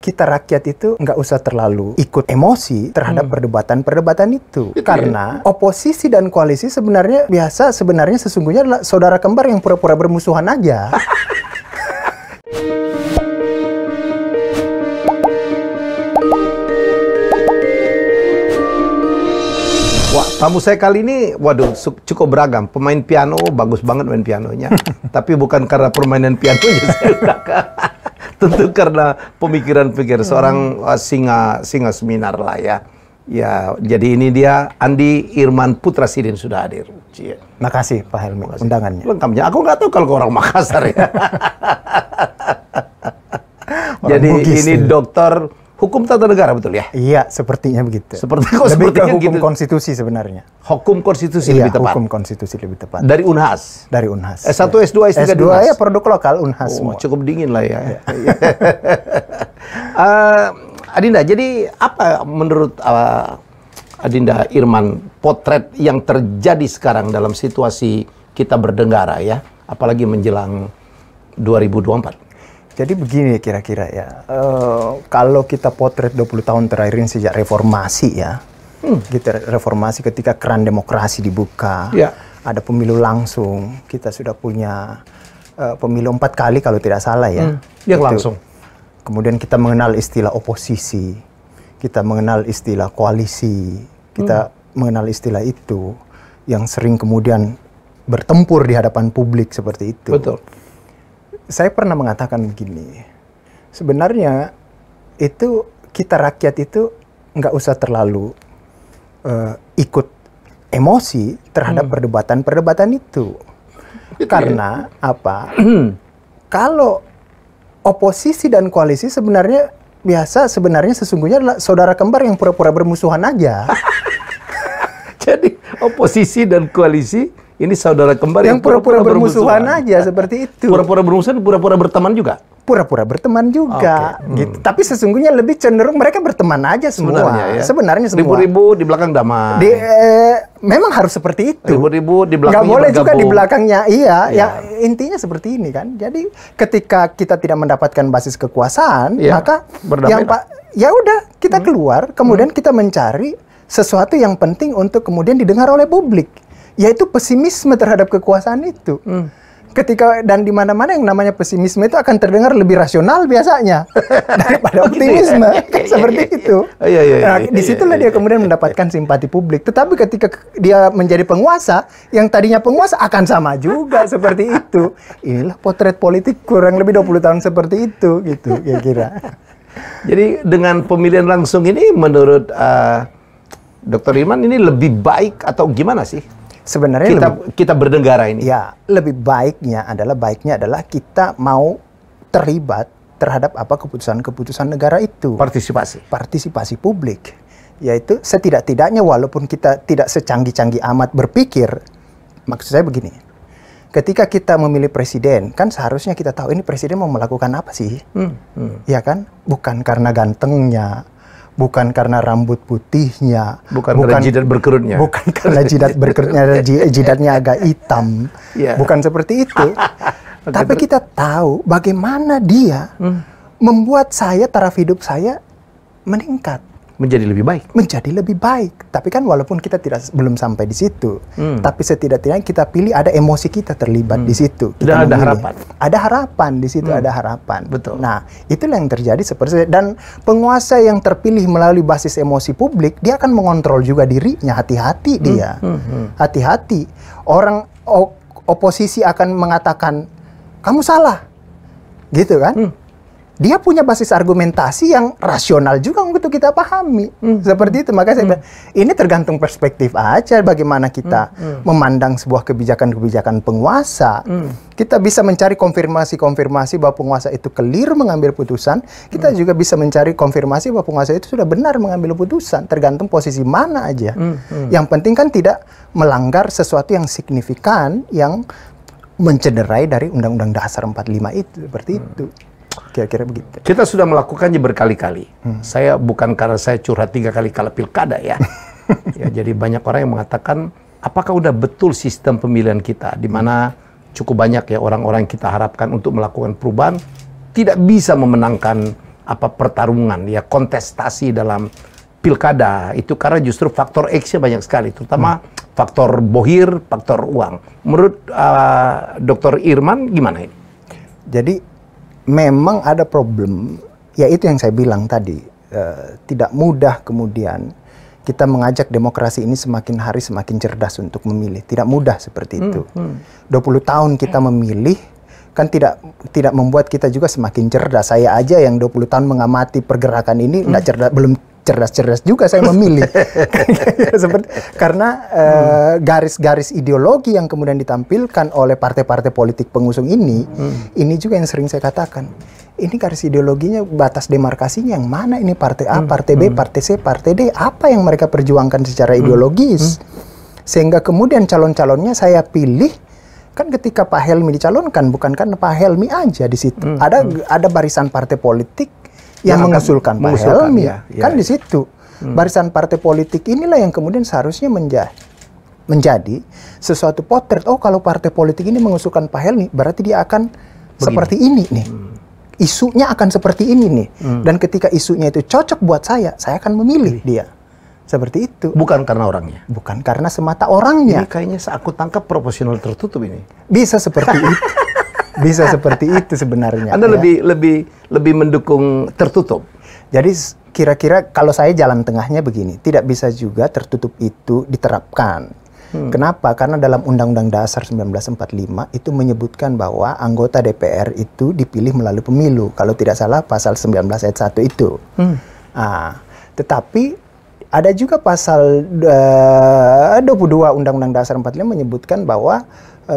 kita rakyat itu nggak usah terlalu ikut emosi terhadap perdebatan-perdebatan itu. Karena oposisi dan koalisi sebenarnya sesungguhnya adalah saudara kembar yang pura-pura bermusuhan aja. Wah, tamu saya kali ini, waduh, cukup beragam. Pemain piano, bagus banget main pianonya. Tapi bukan karena permainan pianonya saya udah tentu karena pemikiran-pikiran seorang singa seminar lah ya. Ya, jadi ini dia Andi Irman Putrasidin sudah hadir. Cie. Makasih Pak Helmi undangannya. Lengkapnya, aku nggak tahu kalau orang Makassar ya. Jadi Bugis, ini dokter hukum tata negara, betul ya? Iya, sepertinya begitu. Lebih ke hukum konstitusi sebenarnya. Hukum konstitusi Iya, lebih tepat. hukum konstitusi lebih tepat. Dari Unhas. Dari Unhas. S1, S2, S3 S2 di Unhas. ya produk lokal Unhas semua. Cukup dingin lah ya. Adinda, jadi apa menurut Adinda Irman potret yang terjadi sekarang dalam situasi kita bernegara ya, apalagi menjelang 2024? Jadi begini kira-kira ya, kalau kita potret 20 tahun terakhir ini sejak reformasi ya, reformasi ketika keran demokrasi dibuka, ada pemilu langsung, kita sudah punya pemilu 4 kali kalau tidak salah ya. Yang langsung. Kemudian kita mengenal istilah oposisi, kita mengenal istilah koalisi, kita mengenal istilah itu yang sering kemudian bertempur di hadapan publik seperti itu. Betul. Saya pernah mengatakan begini, sebenarnya itu kita rakyat itu nggak usah terlalu ikut emosi terhadap perdebatan-perdebatan itu. Karena apa? Kalau oposisi dan koalisi sebenarnya sesungguhnya adalah saudara kembar yang pura-pura bermusuhan aja. Jadi oposisi dan koalisi ini saudara kembar yang pura-pura bermusuhan aja seperti itu. Pura-pura bermusuhan, pura-pura berteman juga. Pura-pura berteman juga, gitu. Tapi sesungguhnya lebih cenderung mereka berteman aja semua. Sebenarnya semua. Ribu-ribu di belakang damai. Memang harus seperti itu. Ribu-ribu di belakangnya nggak boleh bergabung. juga di belakangnya, iya. Ya intinya seperti ini kan. Jadi ketika kita tidak mendapatkan basis kekuasaan, maka ya udah kita keluar, kemudian kita mencari sesuatu yang penting untuk kemudian didengar oleh publik. Yaitu pesimisme terhadap kekuasaan itu. Ketika dan di mana-mana yang namanya pesimisme itu akan terdengar lebih rasional biasanya daripada optimisme. Seperti itu. Disitulah dia kemudian mendapatkan simpati publik. Tetapi ketika dia menjadi penguasa, yang tadinya penguasa akan sama juga seperti itu. Inilah potret politik kurang lebih 20 tahun seperti itu, gitu kira-kira. Jadi dengan pemilihan langsung ini menurut Dr. Irman ini lebih baik atau gimana sih? Sebenarnya kita bernegara ini. Ya, lebih baiknya adalah kita mau terlibat terhadap apa keputusan-keputusan negara itu. Partisipasi publik. Yaitu setidak-tidaknya walaupun kita tidak secanggih-canggih amat berpikir, maksud saya begini. Ketika kita memilih presiden, kan seharusnya kita tahu ini presiden mau melakukan apa sih? Ya kan? Bukan karena gantengnya, bukan karena rambut putihnya, bukan karena jidat berkerutnya, bukan karena jidat berkerutnya, jidatnya agak hitam, bukan seperti itu. Tapi kita tahu bagaimana dia membuat taraf hidup saya meningkat, menjadi lebih baik. Tapi kan walaupun kita belum sampai di situ, tapi setidaknya kita pilih ada emosi kita terlibat di situ. Dan ada harapan. Ada harapan di situ, ada harapan. Betul. Nah, itulah yang terjadi seperti dan penguasa yang terpilih melalui basis emosi publik, dia akan mengontrol juga dirinya. Hati-hati dia. Hati-hati. Orang oposisi akan mengatakan kamu salah. Gitu kan? Dia punya basis argumentasi yang rasional juga untuk kita pahami. Seperti itu. Makanya saya bilang, ini tergantung perspektif aja bagaimana kita memandang sebuah kebijakan-kebijakan penguasa. Kita bisa mencari konfirmasi-konfirmasi bahwa penguasa itu keliru mengambil putusan. Kita juga bisa mencari konfirmasi bahwa penguasa itu sudah benar mengambil putusan. Tergantung posisi mana aja. Yang penting kan tidak melanggar sesuatu yang signifikan yang mencederai dari Undang-Undang Dasar 45 itu. Seperti itu. Kira-kira begitu. Kita sudah melakukannya berkali-kali. Saya bukan karena saya curhat 3 kali kalah pilkada ya. Jadi banyak orang yang mengatakan, apakah udah betul sistem pemilihan kita, di mana cukup banyak ya orang-orang yang kita harapkan untuk melakukan perubahan tidak bisa memenangkan pertarungan, ya kontestasi dalam pilkada itu karena justru faktor X-nya banyak sekali, terutama faktor bohir, faktor uang. Menurut Dr. Irman gimana ini? Jadi memang ada problem, yaitu yang saya bilang tadi, tidak mudah kemudian kita mengajak demokrasi ini semakin hari semakin cerdas untuk memilih. Tidak mudah seperti itu. 20 tahun kita memilih, kan tidak membuat kita juga semakin cerdas. Saya aja yang 20 tahun mengamati pergerakan ini, nggak cerdas, belum cerdas-cerdas juga saya memilih. Karena garis-garis ideologi yang kemudian ditampilkan oleh partai-partai politik pengusung ini juga yang sering saya katakan. Ini garis ideologinya, batas demarkasinya yang mana ini, partai A, partai B, partai C, partai D, apa yang mereka perjuangkan secara ideologis. Sehingga kemudian calon-calonnya saya pilih, kan ketika Pak Helmy dicalonkan, bukan karena Pak Helmy aja di situ. Ada barisan partai politik yang mengusulkan Pak Helmy, kan di situ. Barisan partai politik inilah yang kemudian seharusnya menjadi sesuatu potret. Oh, kalau partai politik ini mengusulkan Pak Helmy, berarti dia akan seperti ini nih. Isunya akan seperti ini nih. Dan ketika isunya itu cocok buat saya akan memilih dia. Seperti itu. Bukan karena orangnya. Bukan karena semata orangnya. Ini kayaknya aku tangkap proporsional tertutup ini. Bisa seperti itu. Bisa seperti itu sebenarnya. Anda lebih mendukung tertutup. Jadi kira-kira kalau saya jalan tengahnya begini, tidak bisa juga tertutup itu diterapkan. Kenapa? Karena dalam Undang-Undang Dasar 1945 itu menyebutkan bahwa anggota DPR itu dipilih melalui pemilu. Kalau tidak salah pasal 19 ayat 1 itu. Tetapi ada juga pasal 22 Undang-Undang Dasar 45 menyebutkan bahwa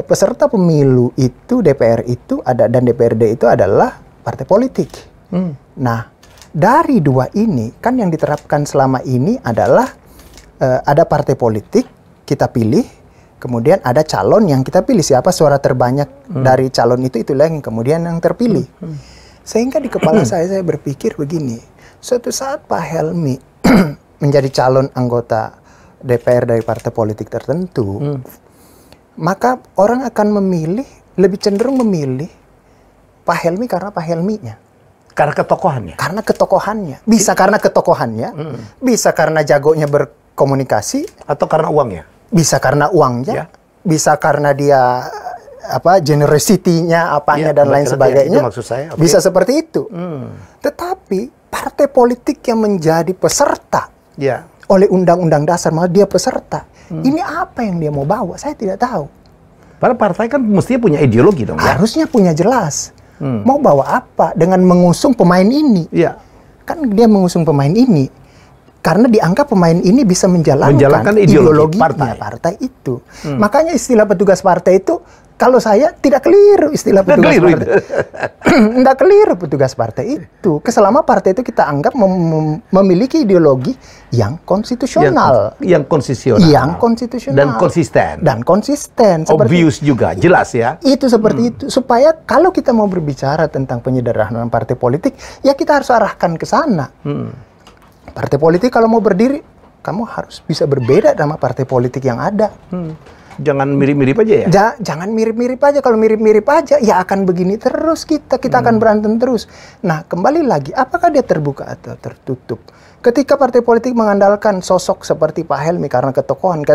peserta pemilu itu, DPR itu ada, dan DPRD itu adalah partai politik. Nah, dari dua ini kan yang diterapkan selama ini adalah ada partai politik kita pilih, kemudian ada calon yang kita pilih, siapa suara terbanyak dari calon itulah yang kemudian yang terpilih. Sehingga di kepala saya berpikir begini, suatu saat Pak Helmy menjadi calon anggota DPR dari partai politik tertentu, maka orang akan lebih cenderung memilih Pak Helmy karena Pak Helmy-nya. Karena ketokohannya? Karena ketokohannya. Bisa karena ketokohannya, bisa karena jagonya berkomunikasi. Atau karena uangnya? Bisa karena uangnya, bisa karena dia generosity-nya, apanya dan lain sebagainya. Itu maksud saya. Bisa seperti itu. Tetapi partai politik yang menjadi peserta oleh Undang-Undang Dasar, malah dia peserta. Ini apa yang dia mau bawa? Saya tidak tahu. Padahal partai kan mestinya punya ideologi dong. Harusnya punya jelas. Mau bawa apa dengan mengusung pemain ini? Kan dia mengusung pemain ini karena dianggap pemain ini bisa menjalankan ideologi partai itu. Makanya istilah petugas partai itu, kalau saya tidak keliru istilah petugas partai. Tidak keliru petugas partai itu. Selama partai itu kita anggap memiliki ideologi yang konstitusional. Yang konstitusional. Dan konsisten. Obvious juga, jelas ya. Itu seperti itu. Supaya kalau kita mau berbicara tentang penyederhanaan partai politik, ya kita harus arahkan ke sana. Partai politik kalau mau berdiri, kamu harus bisa berbeda sama partai politik yang ada. Jangan mirip-mirip aja ya? Jangan mirip-mirip aja. Kalau mirip-mirip aja, ya akan begini terus kita akan berantem terus. Nah, kembali lagi, apakah dia terbuka atau tertutup? Ketika partai politik mengandalkan sosok seperti Pak Helmy karena ketokohan,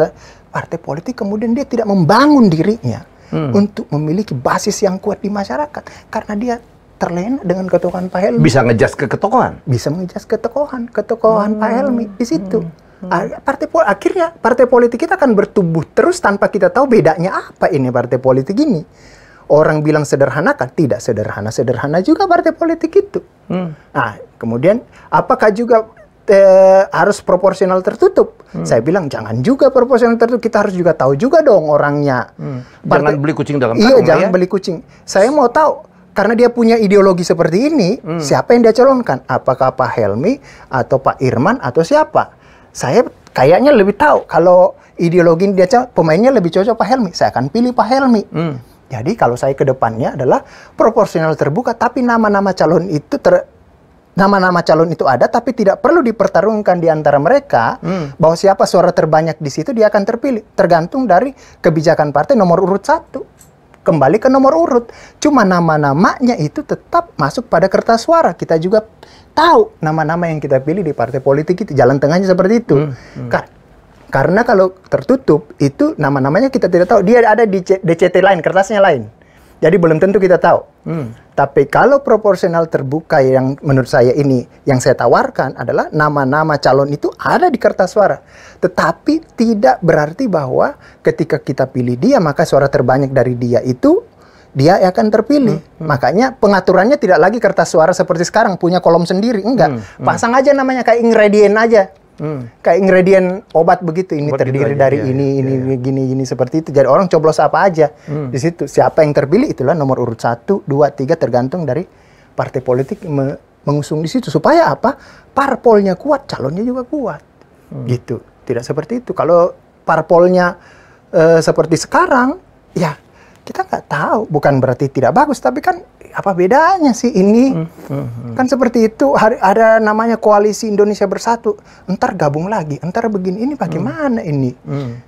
partai politik kemudian dia tidak membangun dirinya untuk memiliki basis yang kuat di masyarakat. Karena dia terlena dengan ketokohan Pak Helmy. Bisa ngejas ke ketokohan? Bisa ngejas ketokohan Pak Helmy di situ. Akhirnya partai politik kita akan bertumbuh terus tanpa kita tahu bedanya apa ini partai politik ini. Orang bilang sederhana kan? Tidak sederhana juga partai politik itu. Nah, kemudian apakah juga harus proporsional tertutup? Saya bilang jangan juga proporsional tertutup. Kita harus juga tahu juga dong orangnya. Jangan beli kucing dalam karung. Iya, jangan beli kucing. Saya mau tahu. Karena dia punya ideologi seperti ini, siapa yang dia calonkan? Apakah Pak Helmy atau Pak Irman atau siapa? Saya kayaknya lebih tahu kalau ideologi dia pemainnya lebih cocok Pak Helmy. Saya akan pilih Pak Helmy. Jadi kalau saya ke depannya adalah proporsional terbuka, tapi nama-nama calon itu ada, tapi tidak perlu dipertarungkan di antara mereka. Bahwa siapa suara terbanyak di situ dia akan terpilih, tergantung dari kebijakan partai nomor urut 1. kembali ke nomor urut. Cuma nama-namanya itu tetap masuk pada kertas suara. Kita juga tahu nama-nama yang kita pilih di partai politik itu, jalan tengahnya seperti itu. Karena kalau tertutup, itu nama-namanya kita tidak tahu. Dia ada di DCT lain, kertasnya lain. Jadi belum tentu kita tahu. Tapi kalau proporsional terbuka yang menurut saya ini yang saya tawarkan adalah nama-nama calon itu ada di kertas suara. Tetapi tidak berarti bahwa ketika kita pilih dia maka suara terbanyak dari dia itu dia akan terpilih. Makanya pengaturannya tidak lagi kertas suara seperti sekarang punya kolom sendiri. Enggak. Pasang aja namanya kayak ingredient aja. Kayak ingredient obat begitu, ini obat terdiri gitu dari ini gini seperti itu. Jadi orang coblos apa aja di situ. Siapa yang terpilih itulah nomor urut 1, 2, 3 tergantung dari partai politik mengusung di situ. Supaya apa? Parpolnya kuat, calonnya juga kuat. Gitu. Tidak seperti itu. Kalau parpolnya seperti sekarang, ya kita nggak tahu. Bukan berarti tidak bagus, tapi kan apa bedanya sih ini? Kan seperti itu. Ada namanya Koalisi Indonesia Bersatu. Entar gabung lagi, entar begini. Ini bagaimana ini?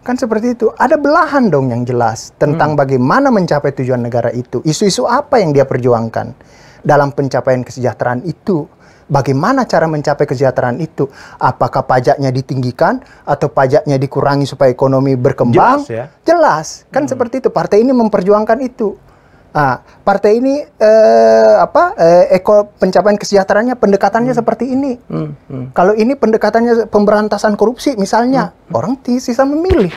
Kan seperti itu. Ada belahan dong yang jelas tentang bagaimana mencapai tujuan negara itu. Isu-isu apa yang dia perjuangkan dalam pencapaian kesejahteraan itu. Bagaimana cara mencapai kesejahteraan itu? Apakah pajaknya ditinggikan atau pajaknya dikurangi supaya ekonomi berkembang? Jelas ya? Jelas. Kan seperti itu. Partai ini memperjuangkan itu. Partai ini pencapaian kesejahteraannya pendekatannya seperti ini. Kalau ini pendekatannya pemberantasan korupsi misalnya, orang sisa memilih.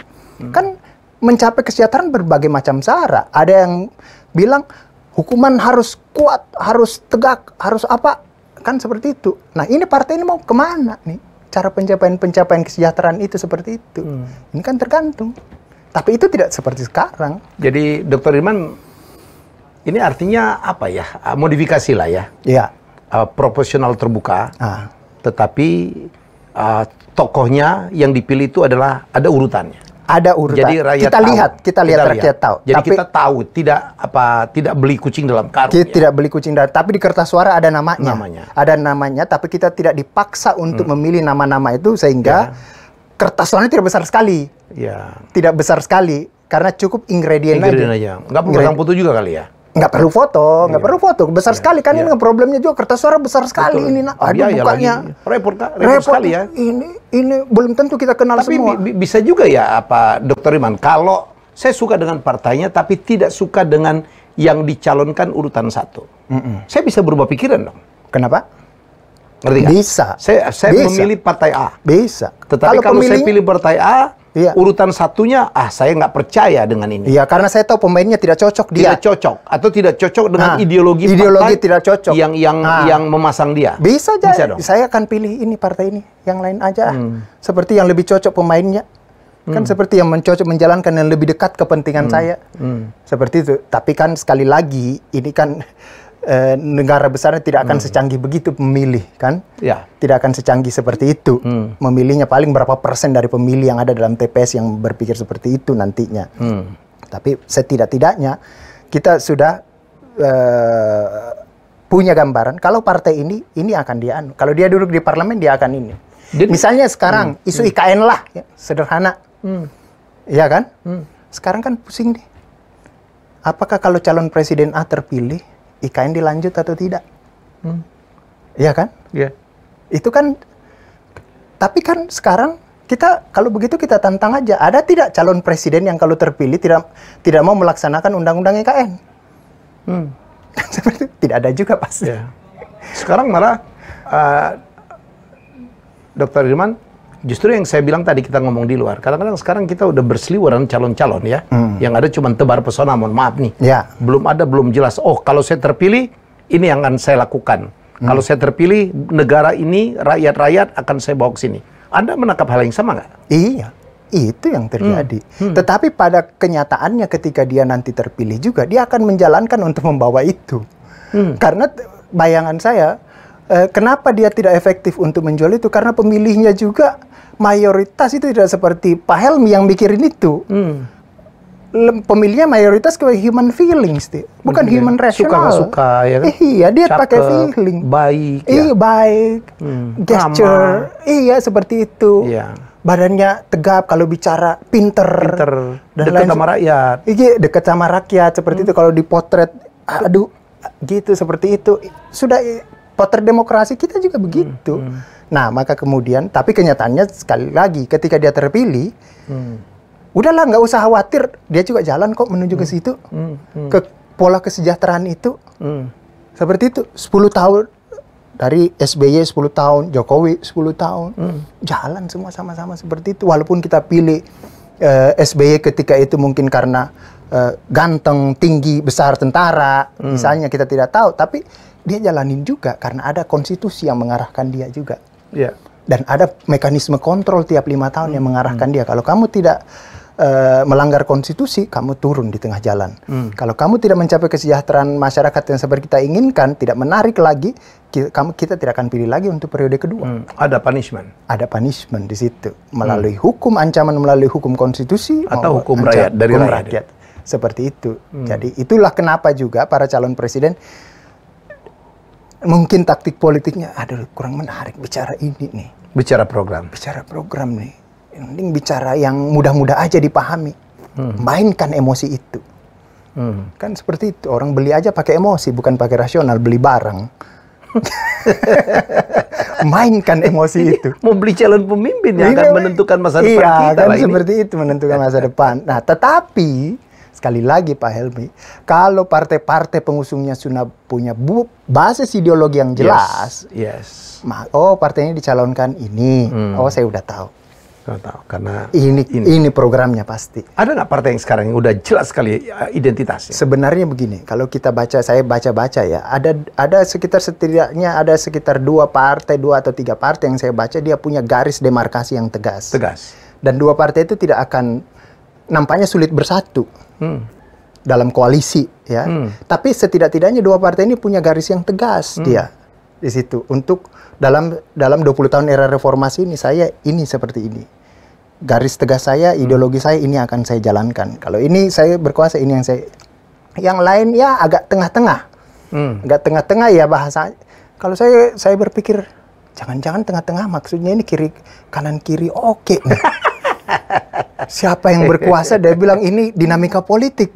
Kan mencapai kesejahteraan berbagai macam cara. Ada yang bilang hukuman harus kuat, harus tegak, harus apa? Kan seperti itu. Nah ini partai ini mau kemana nih? Cara pencapaian kesejahteraan itu seperti itu. Ini kan tergantung. Tapi itu tidak seperti sekarang. Jadi Dr. Irman, ini artinya apa ya? Modifikasi lah ya. Iya. Proporsional terbuka. Tetapi tokohnya yang dipilih itu adalah ada urutannya. Ada urutan. Jadi rakyat kita lihat rakyat tahu. Jadi tapi, kita tahu tidak beli kucing dalam karung. Kita tidak beli kucing dalam. Tapi di kertas suara ada namanya. Ada namanya. Tapi kita tidak dipaksa untuk memilih nama-nama itu sehingga kertas suaranya tidak besar sekali. Tidak besar sekali karena cukup ingredient aja. Nggak perlu pasang foto juga kali ya. Nggak perlu foto, besar sekali kan ini problemnya juga kertas suara besar sekali ini. Aduh bukanya repot sekali ya. Ini belum tentu kita kenal semua. Tapi bisa juga ya Dr. Irman, kalau saya suka dengan partainya tapi tidak suka dengan yang dicalonkan urutan 1. Saya bisa berubah pikiran dong. Kenapa? Ngerti nggak? Bisa. Saya bisa memilih partai A. Bisa. Tetapi kalau saya pilih partai A, urutan 1-nya, saya nggak percaya dengan ini. Iya, karena saya tahu pemainnya tidak cocok dia. Tidak cocok atau tidak cocok dengan ideologi partai tidak cocok yang memasang dia. Bisa dong. Saya akan pilih ini partai ini, yang lain aja. Seperti yang lebih cocok pemainnya. Kan seperti yang menjalankan yang lebih dekat kepentingan saya. Seperti itu. Tapi kan sekali lagi ini kan negara besarnya tidak akan secanggih begitu memilih kan, tidak akan secanggih seperti itu. Memilihnya paling berapa persen dari pemilih yang ada dalam TPS yang berpikir seperti itu nantinya. Tapi setidak-tidaknya kita sudah punya gambaran kalau partai ini akan dia kalau dia duduk di parlemen dia akan ini. Misalnya sekarang isu IKN lah, ya, sederhana, ya kan? Sekarang kan pusing nih. Apakah kalau calon presiden A terpilih IKN dilanjut atau tidak? Iya kan? Iya. Itu kan, tapi kan sekarang kita kalau begitu kita tantang aja. Ada tidak calon presiden yang kalau terpilih tidak mau melaksanakan undang-undang IKN? Seperti tidak ada juga pasti. Ya. Sekarang malah Dr. Irman, justru yang saya bilang tadi kita ngomong di luar. Kadang-kadang sekarang kita udah berseliweran calon-calon ya. Yang ada cuma tebar pesona, mohon maaf nih. Belum jelas. Oh, kalau saya terpilih, ini yang akan saya lakukan. Kalau saya terpilih, negara ini, rakyat-rakyat akan saya bawa ke sini. Anda menangkap hal yang sama nggak? Iya, itu yang terjadi. Tetapi pada kenyataannya ketika dia nanti terpilih juga, dia akan menjalankan untuk membawa itu. Karena bayangan saya, kenapa dia tidak efektif untuk menjual itu? Karena pemilihnya juga mayoritas itu tidak seperti Pak Helmi yang mikirin itu. Pemilihnya mayoritas ke human feelings, bukan human rational. Suka-suka, ya kan? Iya, dia pakai feeling. Baik. Iya, baik. Gesture. Iya, seperti itu. Iya. badannya tegap, kalau bicara pinter dan dekat lain sama rakyat. Iya, dekat sama rakyat seperti itu. Kalau dipotret, aduh, gitu seperti itu. Sudah potret demokrasi kita juga begitu. Nah, maka kemudian, tapi kenyataannya sekali lagi, ketika dia terpilih, udahlah nggak usah khawatir, dia juga jalan kok menuju ke situ, ke pola kesejahteraan itu. Seperti itu, 10 tahun. Dari SBY 10 tahun, Jokowi 10 tahun, jalan semua sama-sama seperti itu. Walaupun kita pilih SBY ketika itu mungkin karena ganteng, tinggi, besar tentara, misalnya kita tidak tahu. Tapi dia jalanin juga karena ada konstitusi yang mengarahkan dia juga. Yeah. Dan ada mekanisme kontrol tiap 5 tahun yang mengarahkan dia. Kalau kamu tidak melanggar konstitusi, kamu turun di tengah jalan. Kalau kamu tidak mencapai kesejahteraan masyarakat yang seperti kita inginkan, tidak menarik lagi, kita tidak akan pilih lagi untuk periode kedua. Ada punishment. Ada punishment di situ melalui hukum, ancaman melalui hukum konstitusi atau hukum rakyat dari hukum rakyat. Seperti itu. Jadi itulah kenapa juga para calon presiden mungkin taktik politiknya, aduh kurang menarik bicara ini nih. Bicara program nih. Mending bicara yang mudah-mudah aja dipahami. Mainkan emosi itu. Kan seperti itu. Orang beli aja pakai emosi, bukan pakai rasional. Beli barang. Mainkan emosi itu. Mau beli calon pemimpin yang akan menentukan masa depan kita. Iya, kan seperti itu menentukan masa depan. Nah, tetapi sekali lagi Pak Helmi, kalau partai-partai pengusungnya sudah punya basis ideologi yang jelas, oh partai ini dicalonkan ini, oh saya udah tahu. Karena ini programnya pasti. Ada nggak partai yang sekarang yang udah jelas sekali identitasnya? Sebenarnya begini, kalau kita baca, saya baca-baca ya, ada setidaknya ada sekitar 2 atau 3 partai yang saya baca dia punya garis demarkasi yang tegas. Dan 2 partai itu tidak akan nampaknya sulit bersatu dalam koalisi ya. Tapi setidak-tidaknya 2 partai ini punya garis yang tegas dia di situ untuk dalam 20 tahun era reformasi ini saya ini seperti ini. Garis tegas saya, ideologi saya ini akan saya jalankan. Kalau ini saya berkuasa, ini yang lain ya agak tengah-tengah. Agak tengah-tengah ya bahasa. Kalau saya berpikir jangan-jangan tengah-tengah maksudnya ini kanan kiri oke nih. Siapa yang berkuasa dia bilang ini dinamika politik.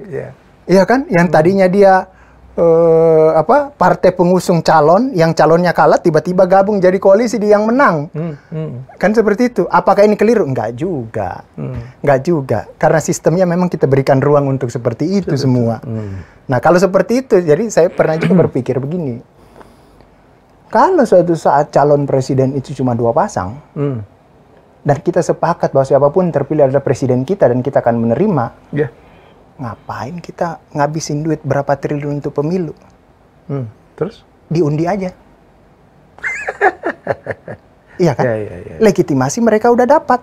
Iya kan? Yang tadinya dia partai pengusung calon, yang calonnya kalah tiba-tiba gabung jadi koalisi di yang menang. Kan seperti itu. Apakah ini keliru? Enggak juga. Enggak juga. Karena sistemnya memang kita berikan ruang untuk seperti itu semua. Nah, kalau seperti itu, jadi saya pernah juga berpikir begini. Kalau suatu saat calon presiden itu cuma 2 pasang, dan kita sepakat bahwa siapapun terpilih adalah presiden kita dan kita akan menerima, ngapain kita ngabisin duit berapa triliun untuk pemilu? Terus? Diundi aja. Iya kan? Legitimasi mereka udah dapat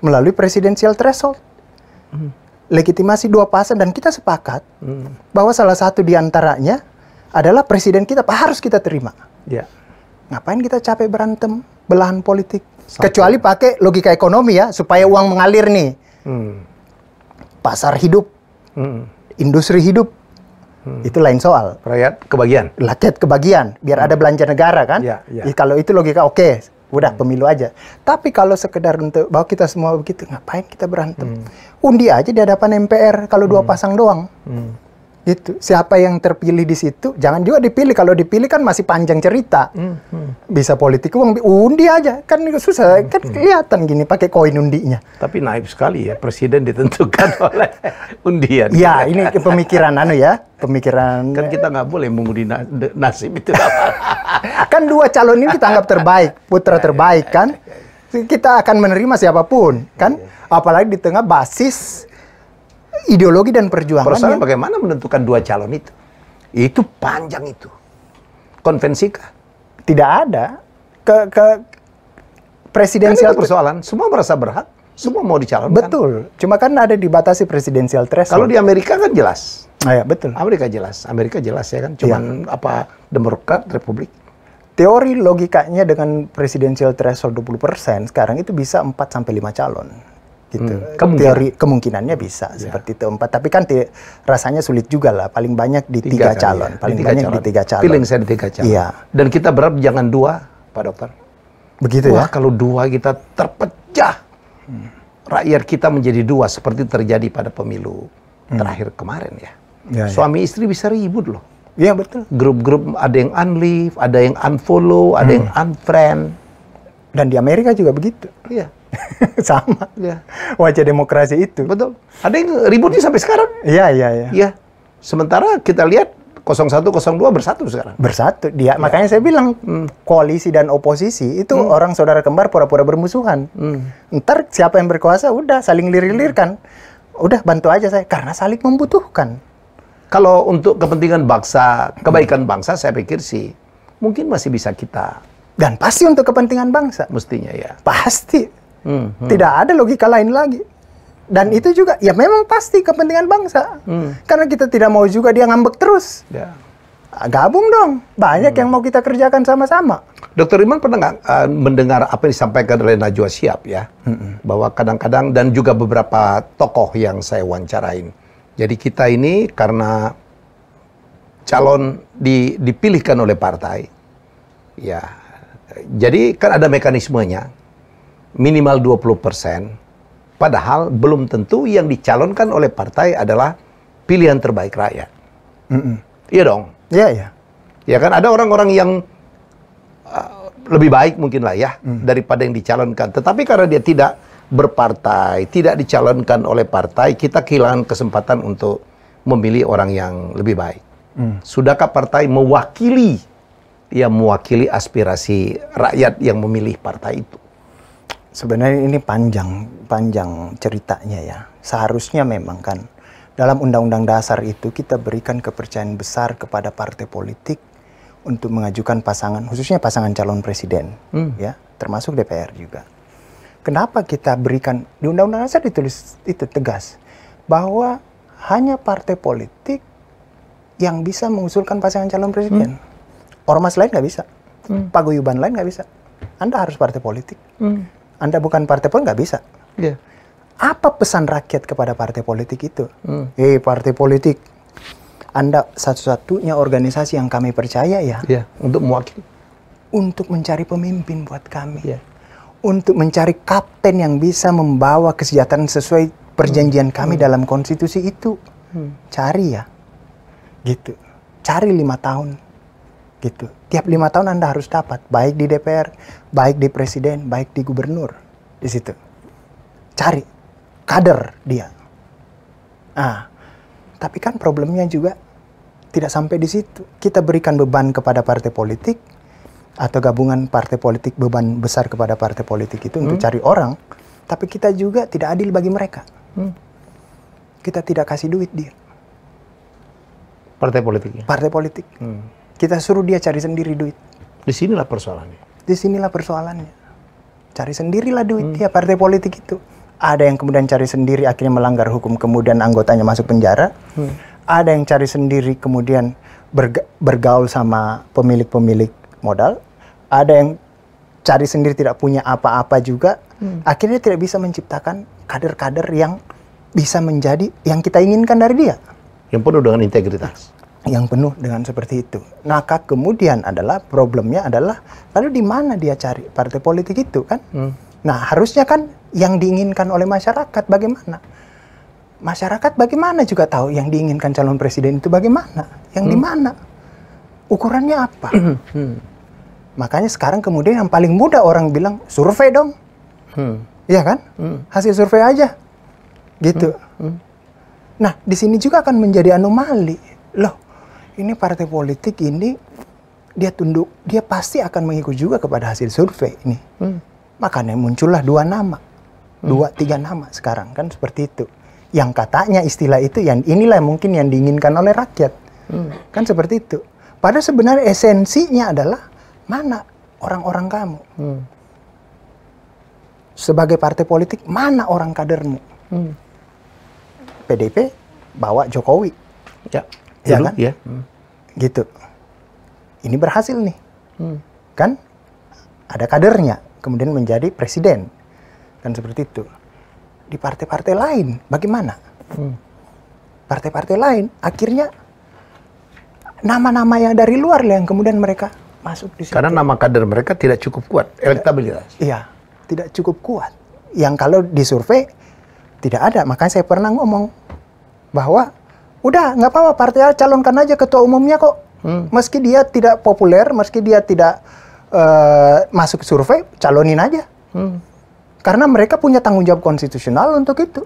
melalui presidensial threshold. Legitimasi 2 pasang dan kita sepakat bahwa salah satu di antaranya adalah presiden kita harus kita terima. Ngapain kita capek berantem belahan politik? Kecuali pakai logika ekonomi ya, supaya uang mengalir nih. Pasar hidup. Industri hidup, itu lain soal. Rakyat kebagian, biar ada belanja negara kan. Kalau itu logika oke, udah pemilu aja. Tapi kalau sekedar untuk bahwa kita semua begitu, ngapain kita berantem? Undi aja di hadapan MPR kalau 2 pasang doang. Gitu. Siapa yang terpilih di situ, jangan juga dipilih. Kalau dipilih kan masih panjang cerita. Bisa politik uang, undi aja. Kan susah, kan kelihatan gini pakai koin undinya. Tapi naif sekali ya, presiden ditentukan oleh undian. Ya, ini pemikiran pemikiran. Kan kita nggak boleh mengundi nasib itu. Kan 2 calon ini kita anggap terbaik, putra terbaik kan. Kita akan menerima siapapun kan. Apalagi di tengah basis ideologi dan perjuangan. Persoalan bagaimana menentukan 2 calon itu? Itu panjang itu. Konvensi kah? Tidak ada. Presidensial persoalan, semua merasa berhak, semua mau dicalonkan. Betul. Cuma kan ada dibatasi presidensial threshold. Kalau di Amerika kan jelas. Ya, betul. Amerika jelas ya kan. Cuman Demokrat, Republik. Teori logikanya dengan presidensial threshold 20% sekarang itu bisa 4 sampai 5 calon. Gitu. Teori kemungkinannya bisa seperti itu 4, tapi kan rasanya sulit juga lah. Paling banyak di 3 calon, paling banyak di 3 calon. Feeling saya di 3 calon. Iya. Dan kita berharap jangan 2, Pak Dokter. Begitu ya? Kalau 2 kita terpecah. rakyat kita menjadi dua seperti terjadi pada pemilu terakhir kemarin ya. Suami istri bisa ribut loh. Iya betul. Grup-grup ada yang unleave, ada yang unfollow, ada yang unfriend. Dan di Amerika juga begitu. Iya. Sama. Iya. Wajah demokrasi itu. Betul. Ada yang ributnya sampai sekarang. Iya, iya, iya. Iya. Sementara kita lihat 01, 02 bersatu sekarang. Bersatu. Dia, makanya saya bilang koalisi dan oposisi itu orang saudara kembar pura-pura bermusuhan. Ntar siapa yang berkuasa udah saling lirik-lirkan. Udah bantu aja saya karena saling membutuhkan. Kalau untuk kepentingan bangsa, kebaikan bangsa, saya pikir sih mungkin masih bisa kita. Dan pasti untuk kepentingan bangsa. Mestinya ya. Pasti. Tidak ada logika lain lagi. Dan itu juga, ya memang pasti kepentingan bangsa. Karena kita tidak mau juga dia ngambek terus. Ya. Gabung dong. Banyak yang mau kita kerjakan sama-sama. Dr. Iman pernah nggak mendengar apa yang disampaikan oleh Najwa Shihab ya? Bahwa kadang-kadang, dan juga beberapa tokoh yang saya wawancarain. Jadi kita ini karena calon dipilihkan oleh partai, ya, jadi kan ada mekanismenya, minimal 20%, padahal belum tentu yang dicalonkan oleh partai adalah pilihan terbaik rakyat. Iya dong? Iya, iya. Ya kan, ada orang-orang yang lebih baik mungkin lah ya, daripada yang dicalonkan. Tetapi karena dia tidak berpartai, tidak dicalonkan oleh partai, kita kehilangan kesempatan untuk memilih orang yang lebih baik. Sudahkah partai mewakili aspirasi rakyat yang memilih partai itu? Sebenarnya ini panjang ceritanya ya. Seharusnya memang kan dalam Undang-Undang Dasar itu kita berikan kepercayaan besar kepada partai politik untuk mengajukan pasangan, khususnya pasangan calon presiden, ya, termasuk DPR juga. Kenapa kita berikan di Undang-Undang Dasar ditulis itu tegas bahwa hanya partai politik yang bisa mengusulkan pasangan calon presiden. Ormas lain nggak bisa, paguyuban lain nggak bisa. Anda harus partai politik. Anda bukan partai politik nggak bisa. Yeah. Apa pesan rakyat kepada partai politik itu? Partai politik, Anda satu-satunya organisasi yang kami percaya ya. Untuk mewakili. Untuk mencari pemimpin buat kami. Untuk mencari kapten yang bisa membawa kesejahteraan sesuai perjanjian kami dalam konstitusi itu. Cari ya. Gitu. Cari 5 tahun. Gitu. Tiap 5 tahun Anda harus dapat. Baik di DPR, baik di presiden, baik di gubernur. Di situ. Cari. Kader dia. Tapi kan problemnya juga tidak sampai di situ. Kita berikan beban kepada partai politik, atau gabungan partai politik beban besar kepada partai politik itu untuk cari orang, tapi kita juga tidak adil bagi mereka. Kita tidak kasih duit dia. Partai politiknya? Partai politik. Kita suruh dia cari sendiri duit. Disinilah persoalannya. Disinilah persoalannya. Cari sendirilah duit dia, partai politik itu. Ada yang kemudian cari sendiri akhirnya melanggar hukum, kemudian anggotanya masuk penjara. Ada yang cari sendiri kemudian bergaul sama pemilik-pemilik modal. Ada yang cari sendiri tidak punya apa-apa juga. Akhirnya tidak bisa menciptakan kader-kader yang bisa menjadi yang kita inginkan dari dia. Yang penuh dengan integritas. Yang penuh dengan seperti itu. Nah, kemudian adalah problemnya adalah lalu di mana dia cari partai politik itu kan? Nah, harusnya kan yang diinginkan oleh masyarakat bagaimana? Masyarakat bagaimana juga tahu yang diinginkan calon presiden itu bagaimana? Yang di mana? Ukurannya apa? Makanya sekarang kemudian yang paling mudah orang bilang survei dong. Iya kan? Hasil survei aja. Gitu. Nah, di sini juga akan menjadi anomali. Loh, ini partai politik ini dia pasti akan mengikut juga kepada hasil survei ini. Makanya muncullah 2 nama. 2-3 nama sekarang kan seperti itu. Yang katanya istilah itu yang inilah mungkin yang diinginkan oleh rakyat. Kan seperti itu. Padahal sebenarnya esensinya adalah mana orang-orang kamu? Sebagai partai politik, mana orang kadermu? PDIP bawa Jokowi. Ya kan? Ya. Gitu. Ini berhasil nih. Kan? Ada kadernya. Kemudian menjadi presiden. Kan seperti itu. Di partai-partai lain, bagaimana? Partai-partai lain, akhirnya nama-nama yang dari luar yang kemudian mereka masuk di situ. Karena nama kader mereka tidak cukup kuat, elektabilitas. Iya, tidak cukup kuat. yang kalau disurvei tidak ada. Makanya saya pernah ngomong bahwa udah nggak apa-apa, partai A calonkan aja ketua umumnya kok. Meski dia tidak populer, meski dia tidak masuk survei, calonin aja. Karena mereka punya tanggung jawab konstitusional untuk itu.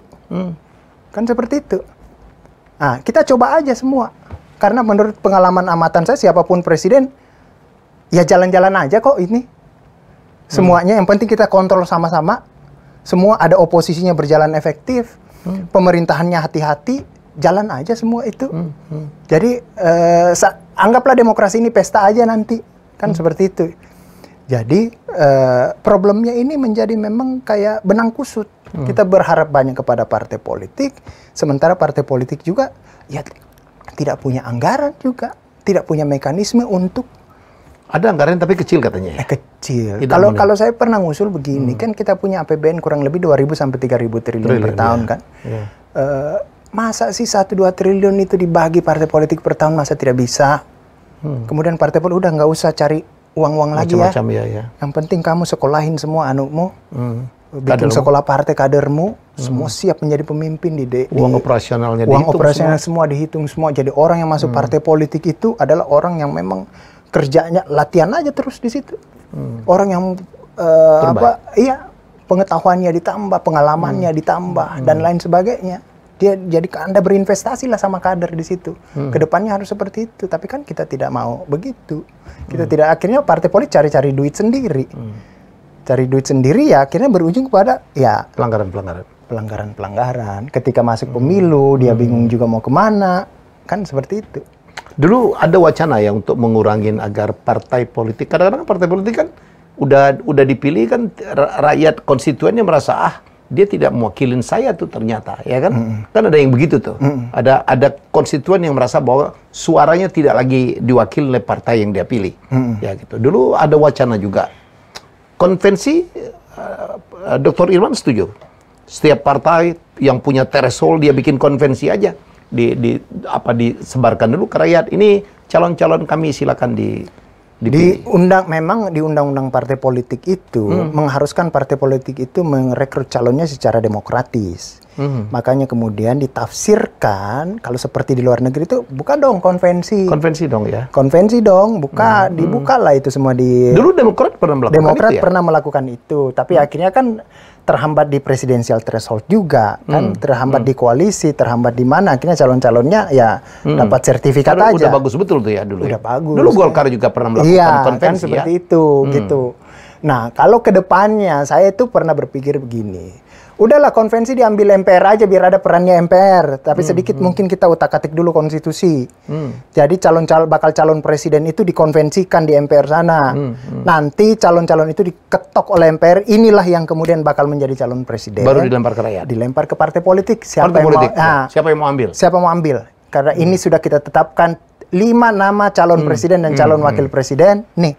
Kan seperti itu. Nah, kita coba aja semua. Karena menurut pengalaman amatan saya, siapapun presiden, ya jalan-jalan aja kok ini. Semuanya, yang penting kita kontrol sama-sama. Semua ada oposisinya berjalan efektif. Pemerintahannya hati-hati, jalan aja semua itu. Jadi, anggaplah demokrasi ini pesta aja nanti. Kan seperti itu. Jadi, problemnya ini menjadi memang kayak benang kusut. Kita berharap banyak kepada partai politik, sementara partai politik juga ya tidak punya anggaran juga, tidak punya mekanisme untuk. Ada anggaran tapi kecil katanya. Kecil. Kalau saya pernah ngusul begini, kan kita punya APBN kurang lebih 2.000 sampai 3.000 triliun per tahun kan. Masa sih 1-2 triliun itu dibagi partai politik per tahun, masa tidak bisa? Kemudian partai politik udah nggak usah cari uang-uang lagi ya. Yang penting kamu sekolahin semua anakmu. Bikin sekolah partai kadermu, semua siap menjadi pemimpin uang operasionalnya uang operasional semua dihitung semua. Jadi orang yang masuk partai politik itu adalah orang yang memang kerjanya latihan aja terus di situ. Orang yang pengetahuannya ditambah, pengalamannya ditambah dan lain sebagainya. Dia jadi Anda berinvestasi lah sama kader di situ. Kedepannya harus seperti itu. Tapi kan kita tidak mau begitu. Kita tidak, akhirnya partai politik cari-cari duit sendiri. Cari duit sendiri ya akhirnya berujung kepada ya pelanggaran. Ketika masuk pemilu dia bingung juga mau kemana, kan seperti itu. Dulu ada wacana ya untuk mengurangin agar partai politik, kadang-kadang partai politik kan udah dipilih kan rakyat konstituennya merasa dia tidak mewakilin saya tuh ternyata, ya kan? Kan ada yang begitu tuh. Ada konstituen yang merasa bahwa suaranya tidak lagi diwakili oleh partai yang dia pilih. Ya gitu. Dulu ada wacana juga. Konvensi, Dr. Irman setuju. Setiap partai yang punya threshold dia bikin konvensi aja, disebarkan dulu ke rakyat. Ini calon-calon kami silakan Memang di undang-undang partai politik itu mengharuskan partai politik itu merekrut calonnya secara demokratis. Makanya kemudian ditafsirkan kalau seperti di luar negeri itu bukan dong konvensi. Konvensi dong ya. Konvensi dong, dibukalah itu semua di. Dulu Demokrat pernah melakukan Demokrat itu ya? pernah melakukan itu, tapi akhirnya kan terhambat di presidensial threshold juga, kan terhambat di koalisi, terhambat di mana akhirnya calon-calonnya ya dapat sertifikat aja. Udah bagus betul tuh ya dulu. Udah bagus. Dulu Golkar juga pernah melakukan konvensi kan seperti itu, gitu. Nah, kalau ke depannya saya itu pernah berpikir begini. Udahlah konvensi diambil MPR aja biar ada perannya MPR, tapi sedikit mungkin kita utak-atik dulu konstitusi. Jadi bakal calon presiden itu dikonvensikan di MPR sana. Nanti calon-calon itu diketok oleh MPR, inilah yang kemudian bakal menjadi calon presiden. Baru dilempar ke rakyat. Dilempar ke partai politik. Siapa yang mau ambil? Siapa mau ambil? Karena ini sudah kita tetapkan 5 nama calon presiden dan calon wakil presiden. Nih.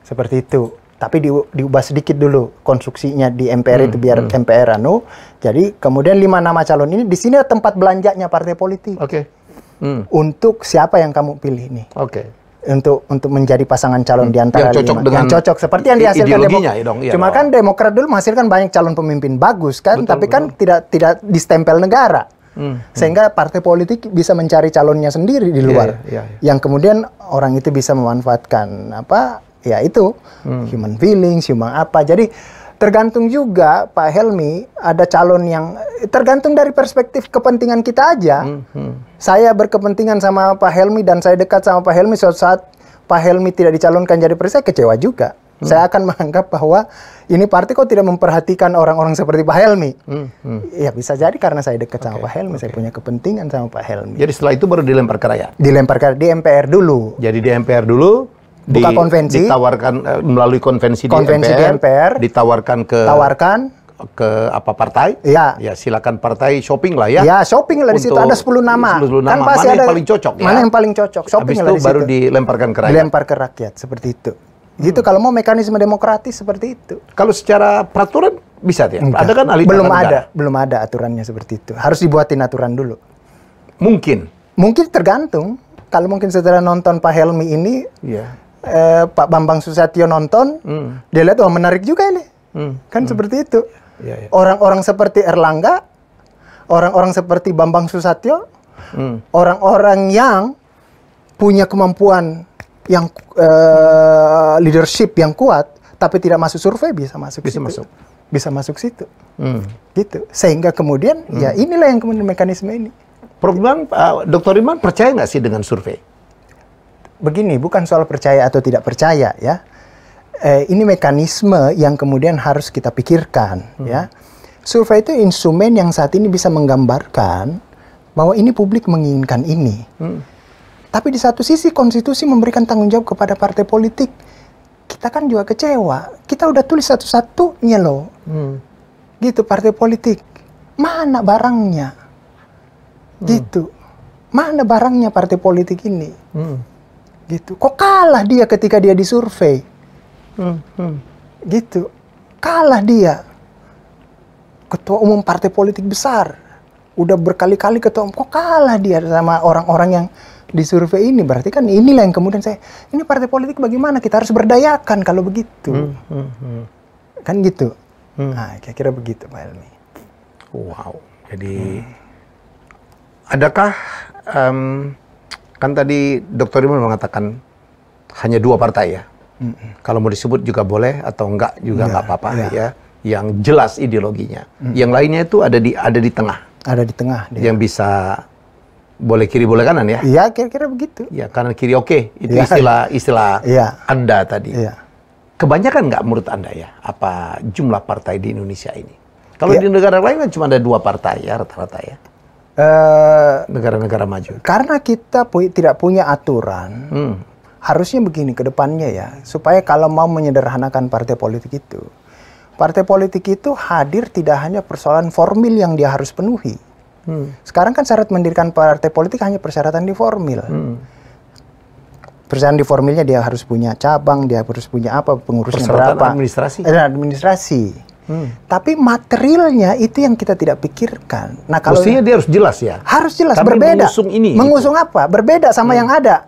Seperti itu. Tapi diubah sedikit dulu konstruksinya di MPR itu biar MPR Jadi kemudian 5 nama calon ini di sini ada tempat belanjanya partai politik. Untuk siapa yang kamu pilih nih? Untuk menjadi pasangan calon di antara yang cocok 5. Dengan yang cocok seperti yang dihasilkan Demokrat. Cuma kan Demokrat dulu menghasilkan banyak calon pemimpin bagus kan, tapi kan tidak distempel negara. Sehingga partai politik bisa mencari calonnya sendiri di luar. Yang kemudian orang itu bisa memanfaatkan ya itu human feelings, human apa. Jadi tergantung juga Pak Helmi, ada calon yang tergantung dari perspektif kepentingan kita aja. Saya berkepentingan sama Pak Helmi dan saya dekat sama Pak Helmi, suatu saat Pak Helmi tidak dicalonkan jadi presiden, saya kecewa juga. Saya akan menganggap bahwa ini partai kok tidak memperhatikan orang-orang seperti Pak Helmi. Ya bisa jadi karena saya dekat sama Pak Helmi, saya punya kepentingan sama Pak Helmi. Jadi setelah itu baru dilempar ke rakyat? Dilempar ke di MPR dulu. Jadi di MPR dulu, buka konvensi, ditawarkan melalui konvensi di MPR, ditawarkan ke partai. Ya silakan partai shopping lah ya. Ya shopping lah di situ ada 10 nama. 10 nama. Kan pasti mana yang paling cocok ya? Mana yang paling cocok? Shopping lah di situ. Baru dilemparkan ke rakyat. Dilempar ke rakyat seperti itu. Gitu kalau mau mekanisme demokratis seperti itu. Kalau secara peraturan bisa ya? Enggak. Ada kan ahli tata negara? Belum ada aturannya seperti itu. Harus dibuatin aturan dulu. Mungkin tergantung. Kalau mungkin setelah nonton Pak Helmi ini, Pak Bambang Susatyo nonton, dia lihat menarik juga ini. Kan seperti itu. Orang-orang seperti Erlangga, orang-orang seperti Bambang Susatyo, orang-orang yang punya kemampuan yang leadership yang kuat, tapi tidak masuk survei bisa masuk situ. Gitu. Sehingga kemudian ya inilah yang kemudian mekanisme ini. Problem Dr. Iman percaya nggak sih dengan survei? Begini, bukan soal percaya atau tidak percaya ya. Ini mekanisme yang kemudian harus kita pikirkan ya. Survei itu instrumen yang saat ini bisa menggambarkan bahwa ini publik menginginkan ini. Tapi di satu sisi konstitusi memberikan tanggung jawab kepada partai politik. Kita kan juga kecewa. Kita udah tulis satu-satunya loh. Gitu partai politik. Mana barangnya? Gitu. Mana barangnya partai politik ini? Gitu. Kok kalah dia ketika dia disurvei? Gitu. Kalah dia. Ketua umum partai politik besar. Udah berkali-kali ketua umum. Kok kalah dia sama orang-orang yang disurvei ini? Berarti kan inilah yang kemudian ini partai politik bagaimana? Kita harus berdayakan kalau begitu. Kan gitu. Nah, kira-kira begitu Pak Helmi. Wow. Jadi, adakah kan tadi Dr. Iman mengatakan hanya 2 partai ya. Kalau mau disebut juga boleh atau enggak juga nggak apa-apa ya. Yang jelas ideologinya. Yang lainnya itu ada di tengah. Ada di tengah. Dia. Yang bisa boleh kiri boleh kanan ya. Iya kira-kira begitu. Ya kanan kiri oke. Itu istilah Anda tadi. Kebanyakan nggak menurut Anda ya apa jumlah partai di Indonesia ini? Kalau di negara lain kan cuma ada 2 partai ya rata-rata ya. Negara-negara maju. Karena kita tidak punya aturan, harusnya begini ke depannya ya, supaya kalau mau menyederhanakan partai politik itu hadir tidak hanya persoalan formil yang dia harus penuhi. Sekarang kan syarat mendirikan partai politik hanya persyaratan di formil. Persyaratan di formilnya dia harus punya cabang, dia harus punya apa, pengurusnya berapa. Administrasi. Tapi materialnya itu yang kita tidak pikirkan. Nah, kalau mestinya dia harus jelas ya. Harus jelas. Kami berbeda. Mengusung apa? Berbeda sama yang ada.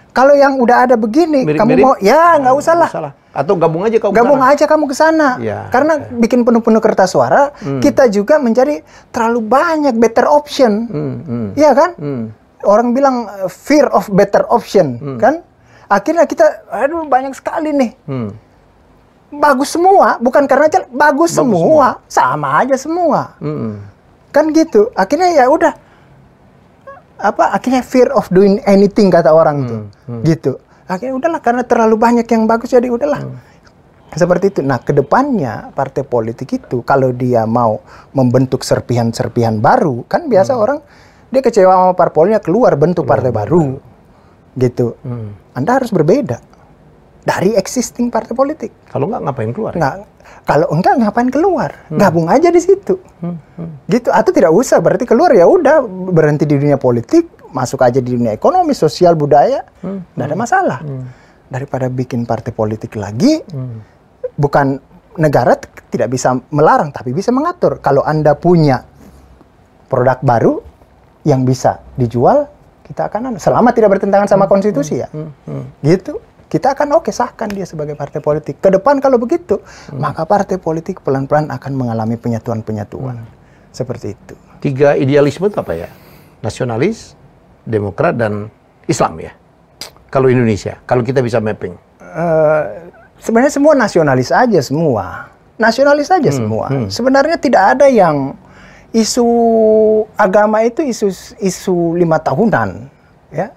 Kalau yang udah ada begini, kamu mau nggak usah lah. Atau gabung aja kamu ke sana. Karena bikin penuh-penuh kertas suara, kita juga mencari terlalu banyak better option. Iya kan? Orang bilang fear of better option, kan? Akhirnya kita, banyak sekali nih. Bagus semua, bukan karena bagus semua, sama aja semua. Kan gitu. Akhirnya ya udah. Akhirnya fear of doing anything kata orang tuh. Gitu. Akhirnya udahlah karena terlalu banyak yang bagus jadi udahlah. Seperti itu. Nah, kedepannya partai politik itu kalau dia mau membentuk serpihan-serpihan baru, kan biasa orang dia kecewa sama parpolnya keluar bentuk partai baru. Gitu. Anda harus berbeda dari existing partai politik. Kalau nggak ngapain keluar? Kalau enggak ngapain keluar? Gabung aja di situ. Gitu. Atau tidak usah berarti keluar ya udah berhenti di dunia politik, masuk aja di dunia ekonomi, sosial, budaya. Nggak ada masalah. Daripada bikin partai politik lagi, bukan negara tidak bisa melarang tapi bisa mengatur. Kalau Anda punya produk baru yang bisa dijual, kita akan selama tidak bertentangan sama konstitusi ya. Gitu. Kita akan sahkan dia sebagai partai politik. Ke depan kalau begitu, maka partai politik pelan-pelan akan mengalami penyatuan-penyatuan. Seperti itu. 3 idealisme itu apa ya? Nasionalis, Demokrat, dan Islam ya? Kalau Indonesia, kalau kita bisa mapping. Sebenarnya semua nasionalis aja semua. Nasionalis aja semua. Sebenarnya tidak ada yang isu agama itu isu 5 tahunan. Ya.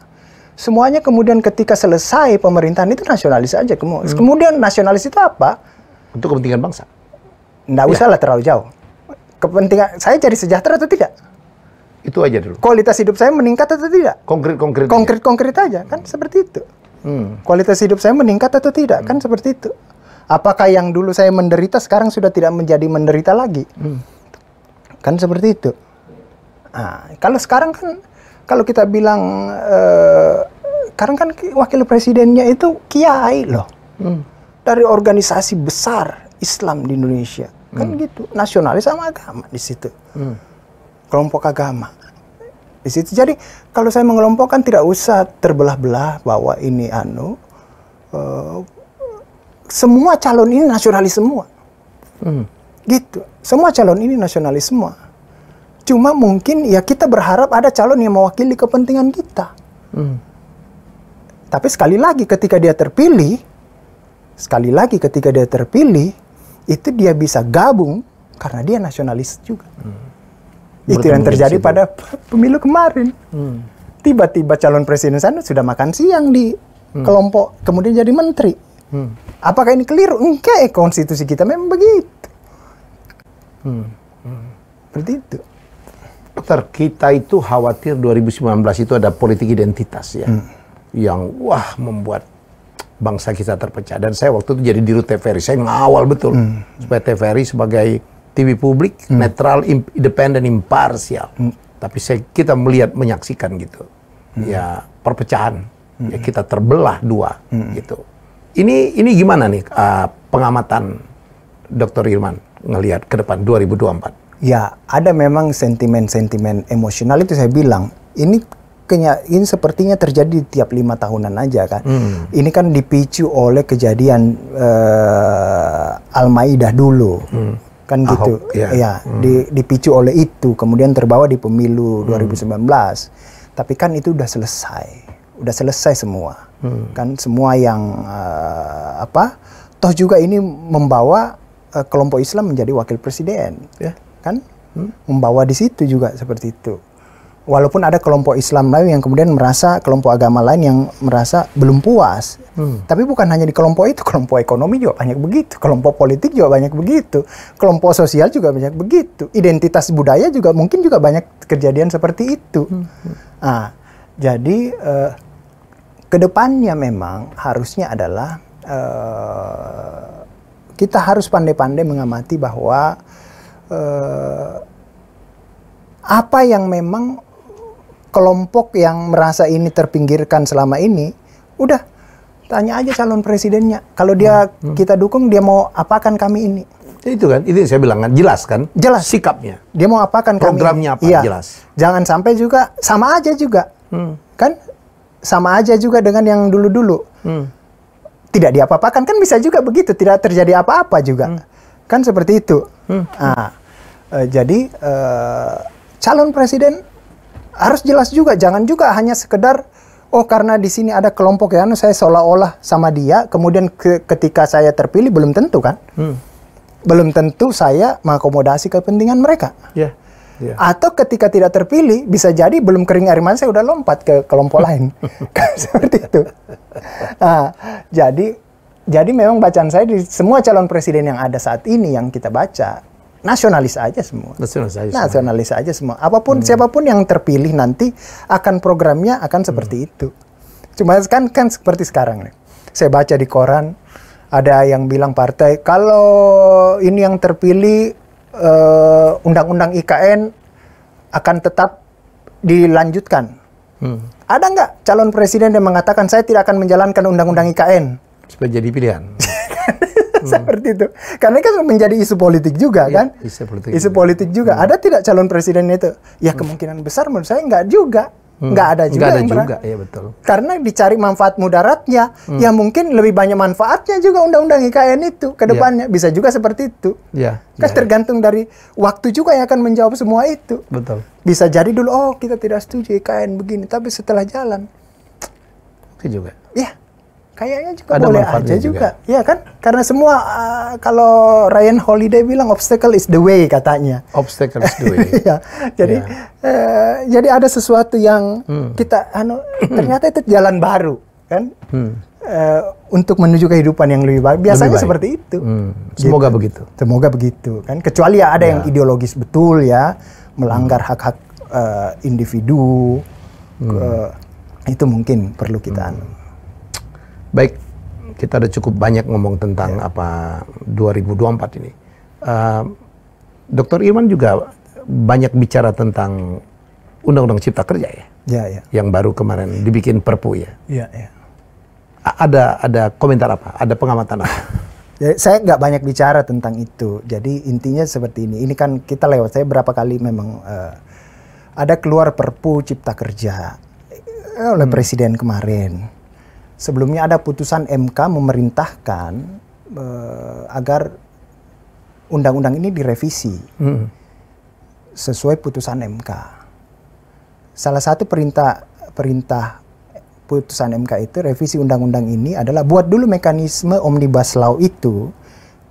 Semuanya kemudian ketika selesai pemerintahan itu nasionalis aja. Kemudian nasionalis itu apa? Untuk kepentingan bangsa. Nggak usah lah terlalu jauh. Kepentingan saya cari sejahtera atau tidak? Itu aja dulu. Kualitas hidup saya meningkat atau tidak? Konkret aja. Kan seperti itu. Kualitas hidup saya meningkat atau tidak? Kan seperti itu. Apakah yang dulu saya menderita sekarang sudah tidak menjadi menderita lagi? Kan seperti itu. Nah, kalau sekarang kan kalau kita bilang sekarang kan wakil presidennya itu kiai loh. Dari organisasi besar Islam di Indonesia. Kan gitu. Nasionalis sama agama di situ. Kelompok agama. Di situ. Jadi kalau saya mengelompokkan tidak usah terbelah-belah bahwa ini semua calon ini nasionalis semua. Gitu. Semua calon ini nasionalis semua. Cuma mungkin ya kita berharap ada calon yang mewakili kepentingan kita. Tapi sekali lagi ketika dia terpilih, itu dia bisa gabung karena dia nasionalis juga. Itu yang terjadi pada pemilu kemarin. Tiba-tiba calon presiden sana sudah makan siang di kelompok, kemudian jadi menteri. Apakah ini keliru? Enggak, konstitusi kita memang begitu. Seperti itu. Dokter, kita itu khawatir 2019 itu ada politik identitas ya. Yang membuat bangsa kita terpecah. Dan saya waktu itu jadi dirut TVRI, saya ngawal betul supaya TVRI sebagai TV publik netral, independen, imparsial. Tapi kita menyaksikan gitu. Ya perpecahan. Ya kita terbelah dua gitu. Ini gimana nih pengamatan Dr. Irman ngelihat ke depan 2024? Ya, ada memang sentimen-sentimen emosional itu saya bilang. Ini sepertinya terjadi di tiap 5 tahunan aja kan. Ini kan dipicu oleh kejadian Al-Maidah dulu. Kan gitu. Dipicu oleh itu, kemudian terbawa di pemilu 2019. Tapi kan itu udah selesai semua. Kan semua yang toh juga ini membawa kelompok Islam menjadi wakil presiden, kan? Membawa di situ juga seperti itu. Walaupun ada kelompok Islam lain yang kemudian merasa, kelompok agama lain yang merasa belum puas. Tapi bukan hanya di kelompok itu, kelompok ekonomi juga banyak begitu, kelompok politik juga banyak begitu, kelompok sosial juga banyak begitu, identitas budaya juga mungkin juga banyak kejadian seperti itu. Jadi kedepannya memang harusnya adalah kita harus pandai-pandai mengamati bahwa apa yang memang kelompok yang merasa ini terpinggirkan selama ini, udah tanya aja calon presidennya. Kalau dia kita dukung, dia mau apakan kami ini. Itu kan, itu saya bilang kan, jelas kan? Jelas. Sikapnya. Dia mau apakan kami. Programnya apa, jelas. Jangan sampai juga, sama aja juga. Kan? Sama aja juga dengan yang dulu-dulu. Tidak diapa-apakan, kan bisa juga begitu. Tidak terjadi apa-apa juga. Kan seperti itu. Jadi, calon presiden harus jelas juga. Jangan juga hanya sekedar, karena di sini ada kelompok yang saya seolah-olah sama dia, kemudian ketika saya terpilih, belum tentu kan? Belum tentu saya mengakomodasi kepentingan mereka. Atau ketika tidak terpilih, bisa jadi belum kering air mata, saya udah lompat ke kelompok lain. Seperti itu. Jadi memang bacaan saya di semua calon presiden yang ada saat ini yang kita baca, nasionalis aja semua. Nasionalis aja semua. Apapun, siapapun yang terpilih nanti akan programnya akan seperti itu. Cuma kan seperti sekarang nih. Saya baca di koran, ada yang bilang partai, kalau ini yang terpilih, undang-undang IKN akan tetap dilanjutkan. Ada nggak calon presiden yang mengatakan saya tidak akan menjalankan undang-undang IKN? Supaya jadi pilihan. Seperti itu. Karena kan menjadi isu politik juga kan? Isu politik juga. Ada tidak calon presiden itu? Ya kemungkinan besar menurut saya nggak juga. Nggak ada juga. Nggak ada juga, ya betul. Karena dicari manfaat mudaratnya, ya mungkin lebih banyak manfaatnya juga undang-undang IKN itu ke depannya. Bisa juga seperti itu. Kan tergantung dari waktu juga yang akan menjawab semua itu. Betul. Bisa jadi dulu, kita tidak setuju IKN begini, tapi setelah jalan. Itu juga. Ya, kayaknya juga ada boleh aja juga. Ya kan? Karena semua, kalau Ryan Holiday bilang, obstacle is the way katanya. Obstacle is the way. Jadi ada sesuatu yang kita, ternyata itu jalan baru. Kan? Untuk menuju kehidupan yang lebih baik. Biasanya seperti itu. Semoga begitu. Semoga begitu. Kan? Kecuali ya ada yang ideologis betul ya. Melanggar hak-hak individu. Itu mungkin perlu kita Baik, kita udah cukup banyak ngomong tentang 2024 ini. Dr. Irman juga banyak bicara tentang Undang-Undang Cipta Kerja ya? Yang baru kemarin dibikin Perpu ya? Ada komentar apa? Ada pengamatan apa? Saya nggak banyak bicara tentang itu. Jadi intinya seperti ini. Ini kan kita lewat, saya berapa kali memang ada keluar Perpu Cipta Kerja oleh Presiden kemarin. Sebelumnya ada putusan MK memerintahkan agar undang-undang ini direvisi sesuai putusan MK. Salah satu perintah putusan MK itu, revisi undang-undang ini adalah buat dulu mekanisme omnibus law itu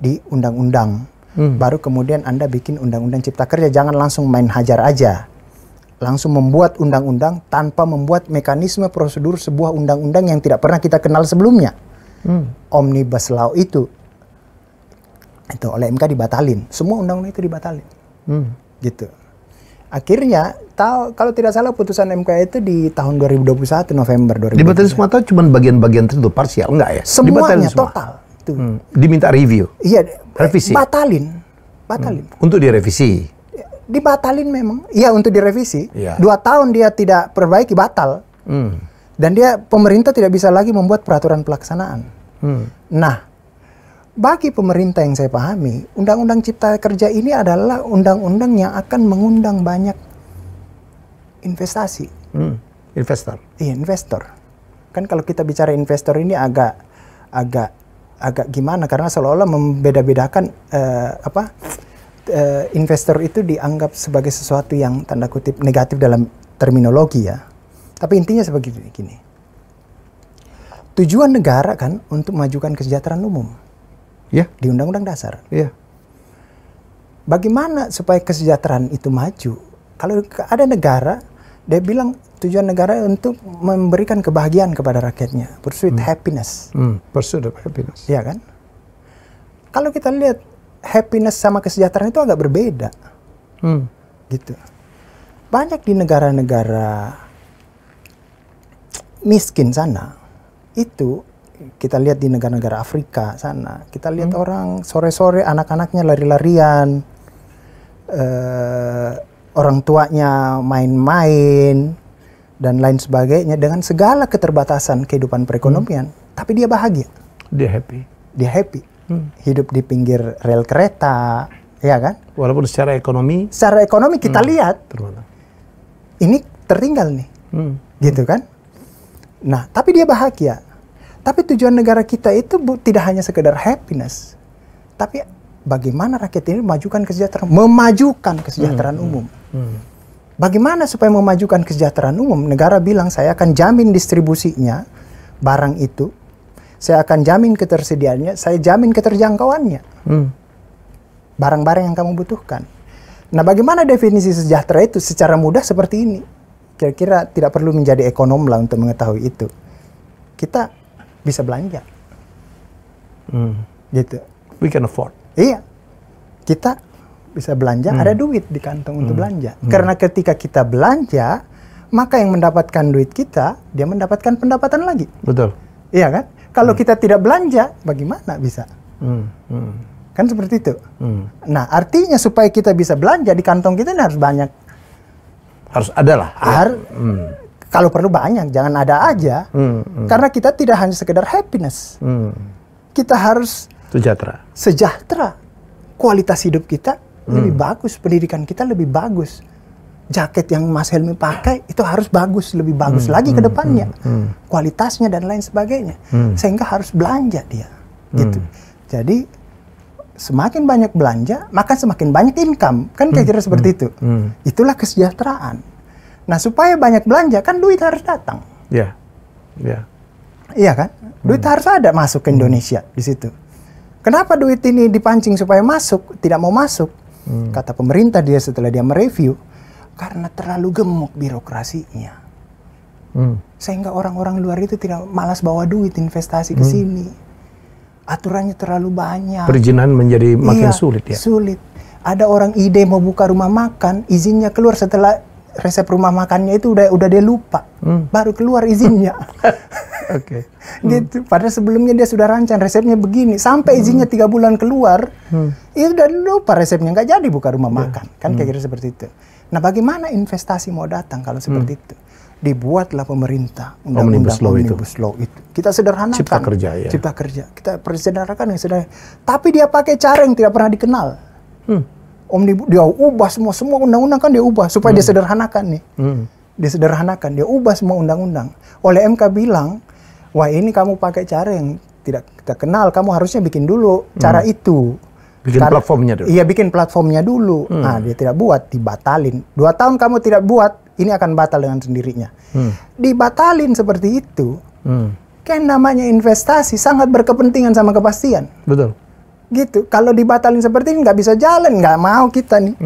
di undang-undang. Baru kemudian Anda bikin undang-undang cipta kerja. Jangan langsung main hajar aja. Langsung membuat undang-undang tanpa membuat mekanisme prosedur sebuah undang-undang yang tidak pernah kita kenal sebelumnya. Omnibus law itu oleh MK dibatalin. Semua undang-undang itu dibatalin. Gitu. Akhirnya, kalau tidak salah putusan MK itu di tahun 2021, November 2021. Dibatalin semua atau cuma bagian-bagian tertentu, parsial? Enggak ya? Semuanya, total. Diminta review? Iya, revisi? Batalin. Untuk direvisi? Dibatalin memang. Iya, untuk direvisi. Ya. 2 tahun dia tidak perbaiki, batal. Dan pemerintah tidak bisa lagi membuat peraturan pelaksanaan. Nah, bagi pemerintah yang saya pahami, Undang-Undang Cipta Kerja ini adalah undang-undang yang akan mengundang banyak investasi. Investor? Iya, investor. Kan kalau kita bicara investor ini agak gimana, karena seolah-olah membeda-bedakan investor itu dianggap sebagai sesuatu yang tanda kutip negatif dalam terminologi ya. Tapi intinya seperti gini. Tujuan negara kan untuk memajukan kesejahteraan umum. Ya. Di Undang-Undang Dasar. Ya. Bagaimana supaya kesejahteraan itu maju? Kalau ada negara, dia bilang tujuan negara untuk memberikan kebahagiaan kepada rakyatnya. Pursuit happiness. Pursuit of happiness. Iya kan? Kalau kita lihat happiness sama kesejahteraan itu agak berbeda. Gitu. Banyak di negara-negara miskin sana, itu kita lihat di negara-negara Afrika sana, kita lihat orang sore-sore anak-anaknya lari-larian, orang tuanya main-main, dan lain sebagainya dengan segala keterbatasan kehidupan perekonomian, tapi dia bahagia. Dia happy. Dia happy. Hidup di pinggir rel kereta, ya kan? Walaupun secara ekonomi. Secara ekonomi kita lihat, ini tertinggal nih, gitu kan? Nah, tapi dia bahagia. Tapi tujuan negara kita itu tidak hanya sekedar happiness, tapi bagaimana rakyat ini memajukan kesejahteraan umum. Bagaimana supaya memajukan kesejahteraan umum? Negara bilang saya akan jamin distribusinya barang itu, saya akan jamin ketersediaannya, saya jamin keterjangkauannya. Barang-barang yang kamu butuhkan. Nah, bagaimana definisi sejahtera itu secara mudah seperti ini? Kira-kira tidak perlu menjadi ekonom lah untuk mengetahui itu. Kita bisa belanja. Gitu. We can afford. Iya. Kita bisa belanja, ada duit di kantong untuk belanja. Karena ketika kita belanja, maka yang mendapatkan duit kita, dia mendapatkan pendapatan lagi. Betul. Iya kan? Kalau kita tidak belanja, bagaimana bisa? Kan seperti itu. Nah, artinya supaya kita bisa belanja di kantong kita ini harus banyak. Harus ada lah. Kalau perlu banyak, jangan ada aja. Karena kita tidak hanya sekedar happiness. Kita harus sejahtera. Kualitas hidup kita lebih bagus, pendidikan kita lebih bagus. Jaket yang Mas Helmi pakai itu harus bagus, lebih bagus lagi ke depannya. Kualitasnya dan lain sebagainya. Sehingga harus belanja dia. Gitu. Jadi semakin banyak belanja, maka semakin banyak income. Kan kira-kira seperti itu. Itulah kesejahteraan. Nah, supaya banyak belanja, kan duit harus datang. Iya. Iya kan? Duit harus ada masuk ke Indonesia di situ. Kenapa duit ini dipancing supaya masuk? Tidak mau masuk. Kata pemerintah dia setelah dia mereview, karena terlalu gemuk birokrasinya. Sehingga orang-orang luar itu tidak malas bawa duit investasi ke sini. Aturannya terlalu banyak. Perizinan menjadi makin sulit ya? Sulit. Ada orang ide mau buka rumah makan, izinnya keluar setelah resep rumah makannya itu udah dia lupa. Baru keluar izinnya. Oke. Gitu. Padahal sebelumnya dia sudah rancang resepnya begini. Sampai izinnya 3 bulan keluar, itu udah lupa resepnya. Nggak jadi buka rumah makan. Kan kira-kira seperti itu. Nah, bagaimana investasi mau datang kalau seperti itu? Dibuatlah pemerintah undang-undang Omnibus Law itu. Kita sederhanakan. Cipta kerja ya. Cipta kerja. Kita sederhanakan yang sederhana. Tapi dia pakai cara yang tidak pernah dikenal. Omnibus, dia ubah semua undang-undang kan dia ubah supaya dia sederhanakan nih. Dia sederhanakan, dia ubah semua undang-undang. Oleh MK bilang, wah ini kamu pakai cara yang tidak kita kenal, kamu harusnya bikin dulu cara itu. Bikin platformnya dulu. Iya, bikin platformnya dulu. Nah, dia tidak buat, dibatalin. 2 tahun kamu tidak buat, ini akan batal dengan sendirinya. Dibatalin seperti itu. Kan namanya investasi sangat berkepentingan sama kepastian. Betul. Gitu. Kalau dibatalin seperti ini nggak bisa jalan, nggak mau kita nih.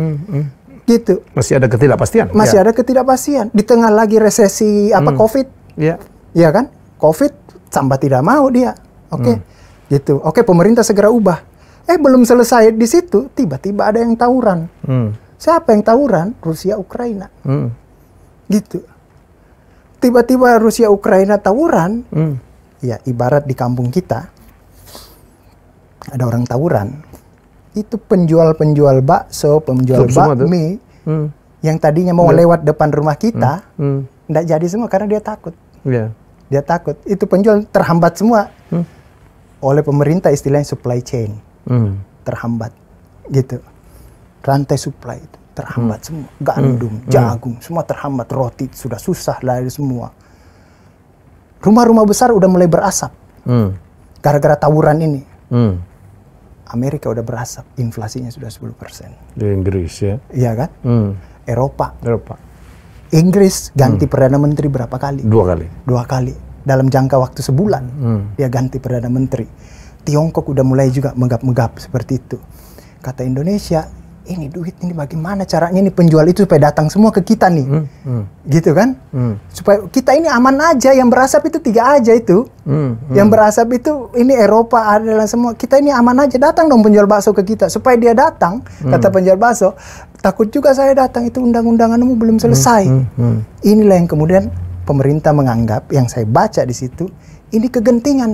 Gitu. Masih ada ketidakpastian. Masih ada ketidakpastian. Di tengah lagi resesi COVID. Iya. Iya kan? COVID sampai tidak mau dia. Oke. Gitu. Oke, pemerintah segera ubah. Belum selesai di situ, tiba-tiba ada yang tawuran. Siapa yang tawuran? Rusia Ukraina. Gitu. Tiba-tiba Rusia Ukraina tawuran. Ya, ibarat di kampung kita ada orang tawuran. Itu penjual-penjual bakso, penjual bakmi yang tadinya mau lewat depan rumah kita, nggak jadi semua karena dia takut. Dia takut. Itu penjual terhambat semua oleh pemerintah, istilahnya supply chain. Terhambat. Gitu. Rantai supply itu terhambat semua. Gandum, jagung, semua terhambat. Roti sudah susah lari semua. Rumah-rumah besar udah mulai berasap. Gara-gara tawuran ini. Amerika udah berasap, inflasinya sudah 10%. Di Inggris ya. Iya kan? Eropa. Inggris ganti Perdana Menteri berapa kali? 2 kali. 2 kali. Dalam jangka waktu sebulan, dia ganti Perdana Menteri. Tiongkok udah mulai juga megap-megap seperti itu. Kata Indonesia, ini duit ini bagaimana caranya nih penjual itu supaya datang semua ke kita nih. Gitu kan? Supaya kita ini aman aja, yang berasap itu 3 aja itu. Yang berasap itu ini Eropa adalah semua. Kita ini aman aja, datang dong penjual bakso ke kita. Supaya dia datang, kata penjual bakso, takut juga saya datang, itu undang-undanganmu belum selesai. Inilah yang kemudian pemerintah menganggap, yang saya baca di situ, ini kegentingan.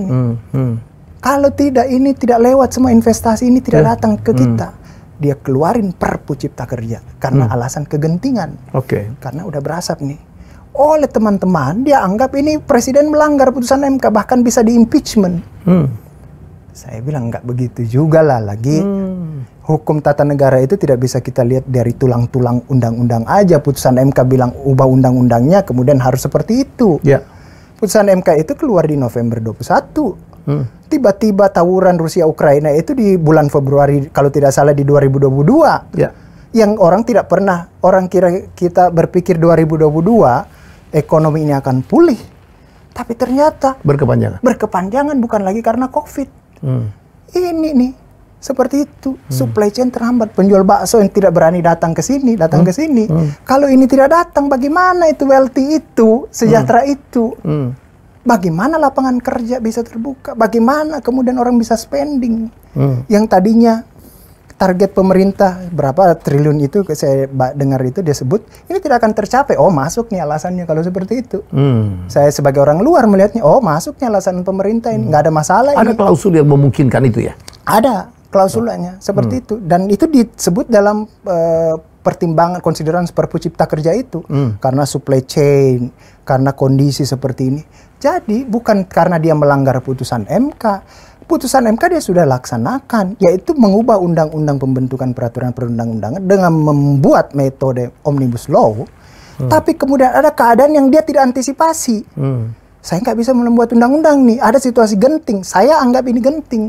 Kalau tidak, ini tidak lewat semua investasi ini tidak datang ke kita. Dia keluarin Perpu Cipta Kerja karena alasan kegentingan. Karena udah berasap nih. Oleh teman-teman, dia anggap ini presiden melanggar putusan MK, bahkan bisa di-impeachment. Saya bilang nggak begitu juga lah lagi. Hukum tata negara itu tidak bisa kita lihat dari tulang-tulang undang-undang aja. Putusan MK bilang ubah undang-undangnya, kemudian harus seperti itu. Putusan MK itu keluar di November 21. Tiba-tiba tawuran Rusia Ukraina itu di bulan Februari, kalau tidak salah di 2022. Yang orang tidak pernah, orang kita berpikir 2022 ekonomi ini akan pulih. Tapi ternyata berkepanjangan bukan lagi karena COVID. Ini nih seperti itu, supply chain terhambat, penjual bakso yang tidak berani datang ke sini, ke sini. Kalau ini tidak datang, bagaimana itu wealthy itu, sejahtera itu? Bagaimana lapangan kerja bisa terbuka? Bagaimana kemudian orang bisa spending? Yang tadinya target pemerintah berapa triliun itu, saya dengar itu dia sebut, ini tidak akan tercapai. Oh, masuk nih alasannya kalau seperti itu. Saya sebagai orang luar melihatnya, oh masuk nih alasan pemerintah ini, nggak ada masalah. Ada klausul yang memungkinkan itu ya? Ada klausulnya seperti itu. Dan itu disebut dalam pertimbangan konsideran Perpu Cipta Kerja itu. Karena supply chain, karena kondisi seperti ini. Jadi bukan karena dia melanggar putusan MK. Putusan MK dia sudah laksanakan, yaitu mengubah undang-undang pembentukan peraturan perundang-undangan dengan membuat metode omnibus law. Tapi kemudian ada keadaan yang dia tidak antisipasi. Saya nggak bisa membuat undang-undang nih, ada situasi genting. Saya anggap ini genting.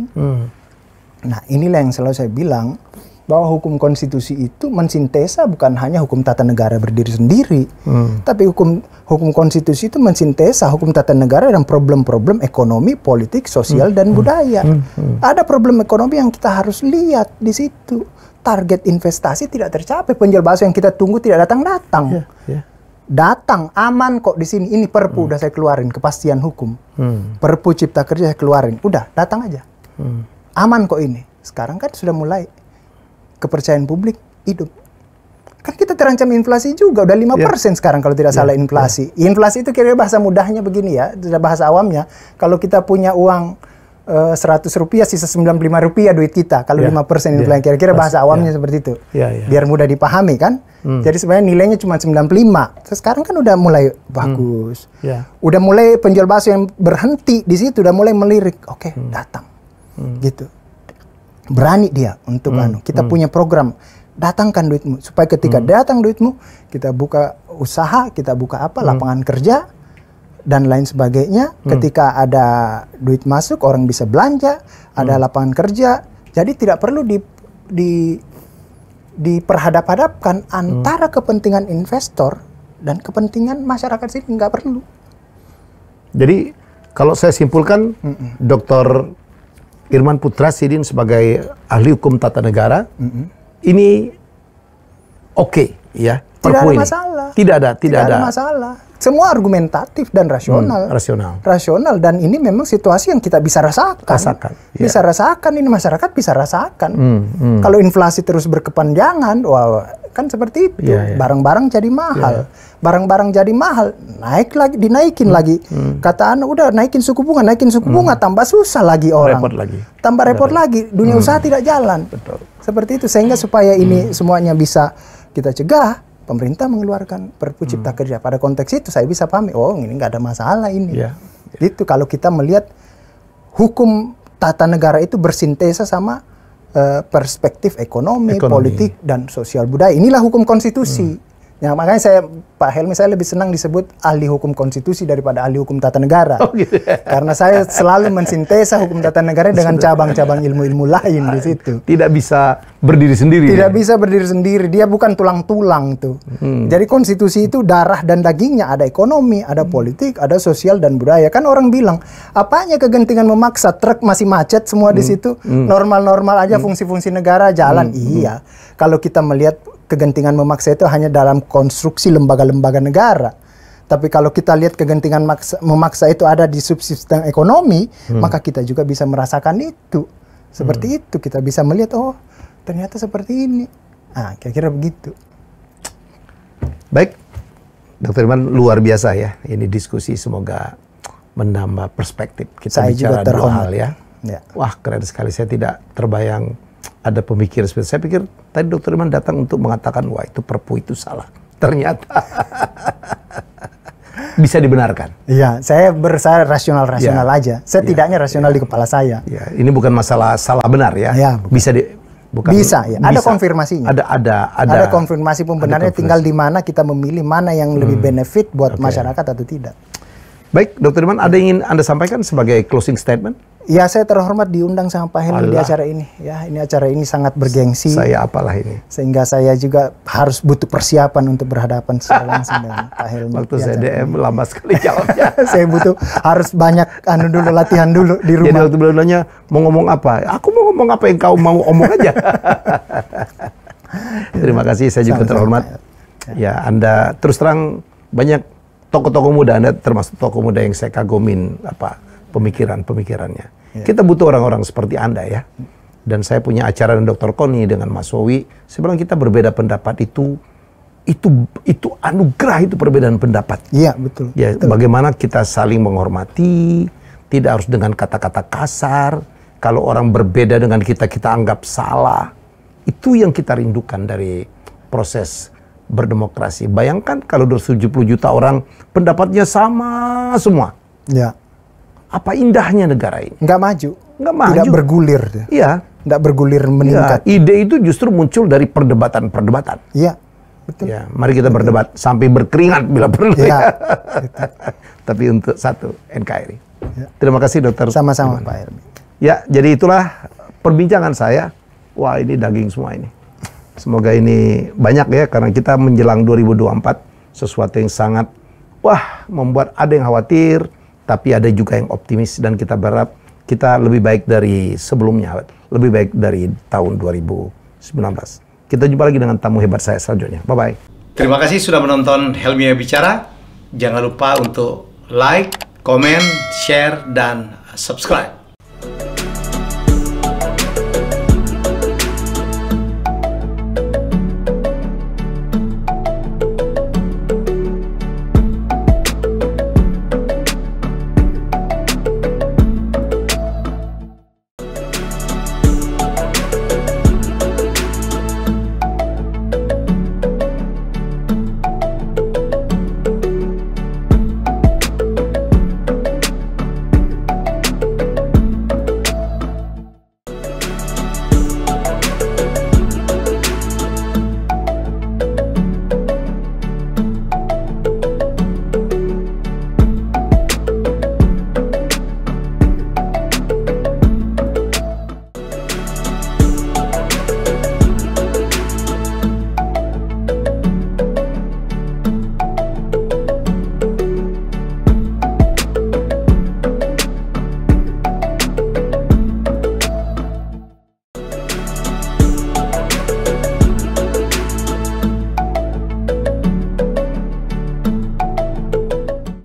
Nah, inilah yang selalu saya bilang, bahwa hukum konstitusi itu mensintesa bukan hanya hukum tata negara berdiri sendiri, tapi hukum konstitusi itu mensintesa hukum tata negara dan problem-problem ekonomi, politik, sosial, dan budaya. Ada problem ekonomi yang kita harus lihat di situ. Target investasi tidak tercapai, penjual bakso yang kita tunggu tidak datang-datang. Datang, aman kok di sini. Ini Perpu udah saya keluarin, kepastian hukum. Perpu Cipta Kerja saya keluarin, udah datang aja. Aman kok ini. Sekarang kan sudah mulai kepercayaan publik hidup. Kan kita terancam inflasi juga, udah 5% sekarang kalau tidak salah inflasi. Inflasi itu kira-kira bahasa mudahnya begini ya, sudah bahasa awamnya. Kalau kita punya uang 100 rupiah, sisa 95 rupiah duit kita. Kalau 5% inflasi, kira-kira bahasa awamnya seperti itu. Biar mudah dipahami kan. Jadi sebenarnya nilainya cuma 95. Terus sekarang kan udah mulai bagus. Udah mulai penjual bakso yang berhenti di situ, udah mulai melirik. Oke, datang. Gitu. Berani dia untuk kita punya program, datangkan duitmu supaya ketika datang duitmu kita buka usaha, kita buka apa lapangan kerja dan lain sebagainya. Ketika ada duit masuk orang bisa belanja, ada lapangan kerja. Jadi tidak perlu diperhadap-hadapkan antara kepentingan investor dan kepentingan masyarakat sini, nggak perlu. Jadi kalau saya simpulkan, Dr. Irman Putra Sidin sebagai ahli hukum tata negara, ini oke, ya. Tidak ada masalah. Tidak ada masalah. Semua argumentatif dan rasional. Rasional, dan ini memang situasi yang kita bisa rasakan. Bisa rasakan, ini masyarakat bisa rasakan. Kalau inflasi terus berkepanjangan, wah, kan seperti itu. Barang-barang jadi mahal. Barang-barang jadi mahal, naik lagi, dinaikin lagi. Kata udah naikin suku bunga, tambah susah lagi orang. Tambah repot lagi. Dunia usaha tidak jalan. Betul. Seperti itu, sehingga supaya ini semuanya bisa kita cegah, pemerintah mengeluarkan Perpu Cipta Kerja. Pada konteks itu saya bisa pahami, oh ini nggak ada masalah ini. Itu kalau kita melihat hukum tata negara itu bersintesa sama perspektif ekonomi, politik, dan sosial budaya. Inilah hukum konstitusi. Ya, makanya Pak Helmi, saya lebih senang disebut ahli hukum konstitusi daripada ahli hukum tata negara. Gitu. Karena saya selalu mensintesa hukum tata negara dengan cabang-cabang ilmu-ilmu lain di situ. Tidak bisa berdiri sendiri. Tidak bisa berdiri sendiri. Dia bukan tulang-tulang tuh. Jadi konstitusi itu darah dan dagingnya. Ada ekonomi, ada politik, ada sosial dan budaya. Kan orang bilang, apanya kegentingan memaksa, truk masih macet semua di situ. Normal-normal aja fungsi-fungsi negara jalan. Iya. Kalau kita melihat kegentingan memaksa itu hanya dalam konstruksi lembaga-lembaga negara. Tapi kalau kita lihat kegentingan memaksa itu ada di subsistem ekonomi, maka kita juga bisa merasakan itu. Seperti itu kita bisa melihat, oh ternyata seperti ini. Nah, kira-kira begitu. Baik, Dr. Irman, luar biasa ya. Ini diskusi, semoga menambah perspektif. Kita bicara dua hal ya. Wah, keren sekali. Saya tidak terbayang ada pemikiran seperti saya pikir tadi Dr. Irman datang untuk mengatakan wah itu Perpu itu salah. Ternyata bisa dibenarkan. Iya, saya rasional aja. Setidaknya rasional di kepala saya. Ya, ini bukan masalah salah benar ya. Bisa ada konfirmasinya. Ada konfirmasi pembenarnya, tinggal di mana kita memilih mana yang lebih benefit buat masyarakat atau tidak. Baik, Dr. Irman, ada yang ingin Anda sampaikan sebagai closing statement? Ya, saya terhormat diundang sama Pak Helmi di acara ini. Ya, ini acara ini sangat bergengsi. Saya apalah ini. Sehingga saya juga harus butuh persiapan untuk berhadapan secara langsung dengan Pak Helmi. Waktu saya DM lama sekali jawabnya. Saya harus banyak latihan dulu di rumah. Jadi waktu beliau nanya mau ngomong apa, aku mau ngomong apa yang kau mau omong aja. Terima kasih, saya juga terhormat. Ya, Anda terus terang banyak tokoh-tokoh muda, Anda termasuk tokoh muda yang saya kagumin pemikirannya. Kita butuh orang-orang seperti Anda ya. Dan saya punya acara dengan Dr. Koni, dengan Mas Wowi. Saya bilang kita berbeda pendapat itu anugerah, itu perbedaan pendapat. Iya, betul. Ya, betul. Bagaimana kita saling menghormati, tidak harus dengan kata-kata kasar. Kalau orang berbeda dengan kita anggap salah. Itu yang kita rindukan dari proses berdemokrasi. Bayangkan kalau 270 juta orang pendapatnya sama semua. Ya. Apa indahnya negara ini? Nggak maju. Tidak bergulir. Iya. Nggak bergulir meningkat. Ya, ide itu justru muncul dari perdebatan-perdebatan. Iya, betul. Ya, mari kita berdebat sampai berkeringat bila perlu. Ya. Tapi untuk satu, NKRI. Ya. Terima kasih, Dokter. Sama-sama, Pak Helmi. Ya, jadi itulah perbincangan saya. Wah, ini daging semua ini. Semoga ini banyak ya, karena kita menjelang 2024, sesuatu yang sangat, membuat ada yang khawatir, tapi ada juga yang optimis, dan kita berharap kita lebih baik dari sebelumnya, lebih baik dari tahun 2019. Kita jumpa lagi dengan tamu hebat saya selanjutnya. Bye-bye. Terima kasih sudah menonton Helmi Bicara. Jangan lupa untuk like, komen, share, dan subscribe.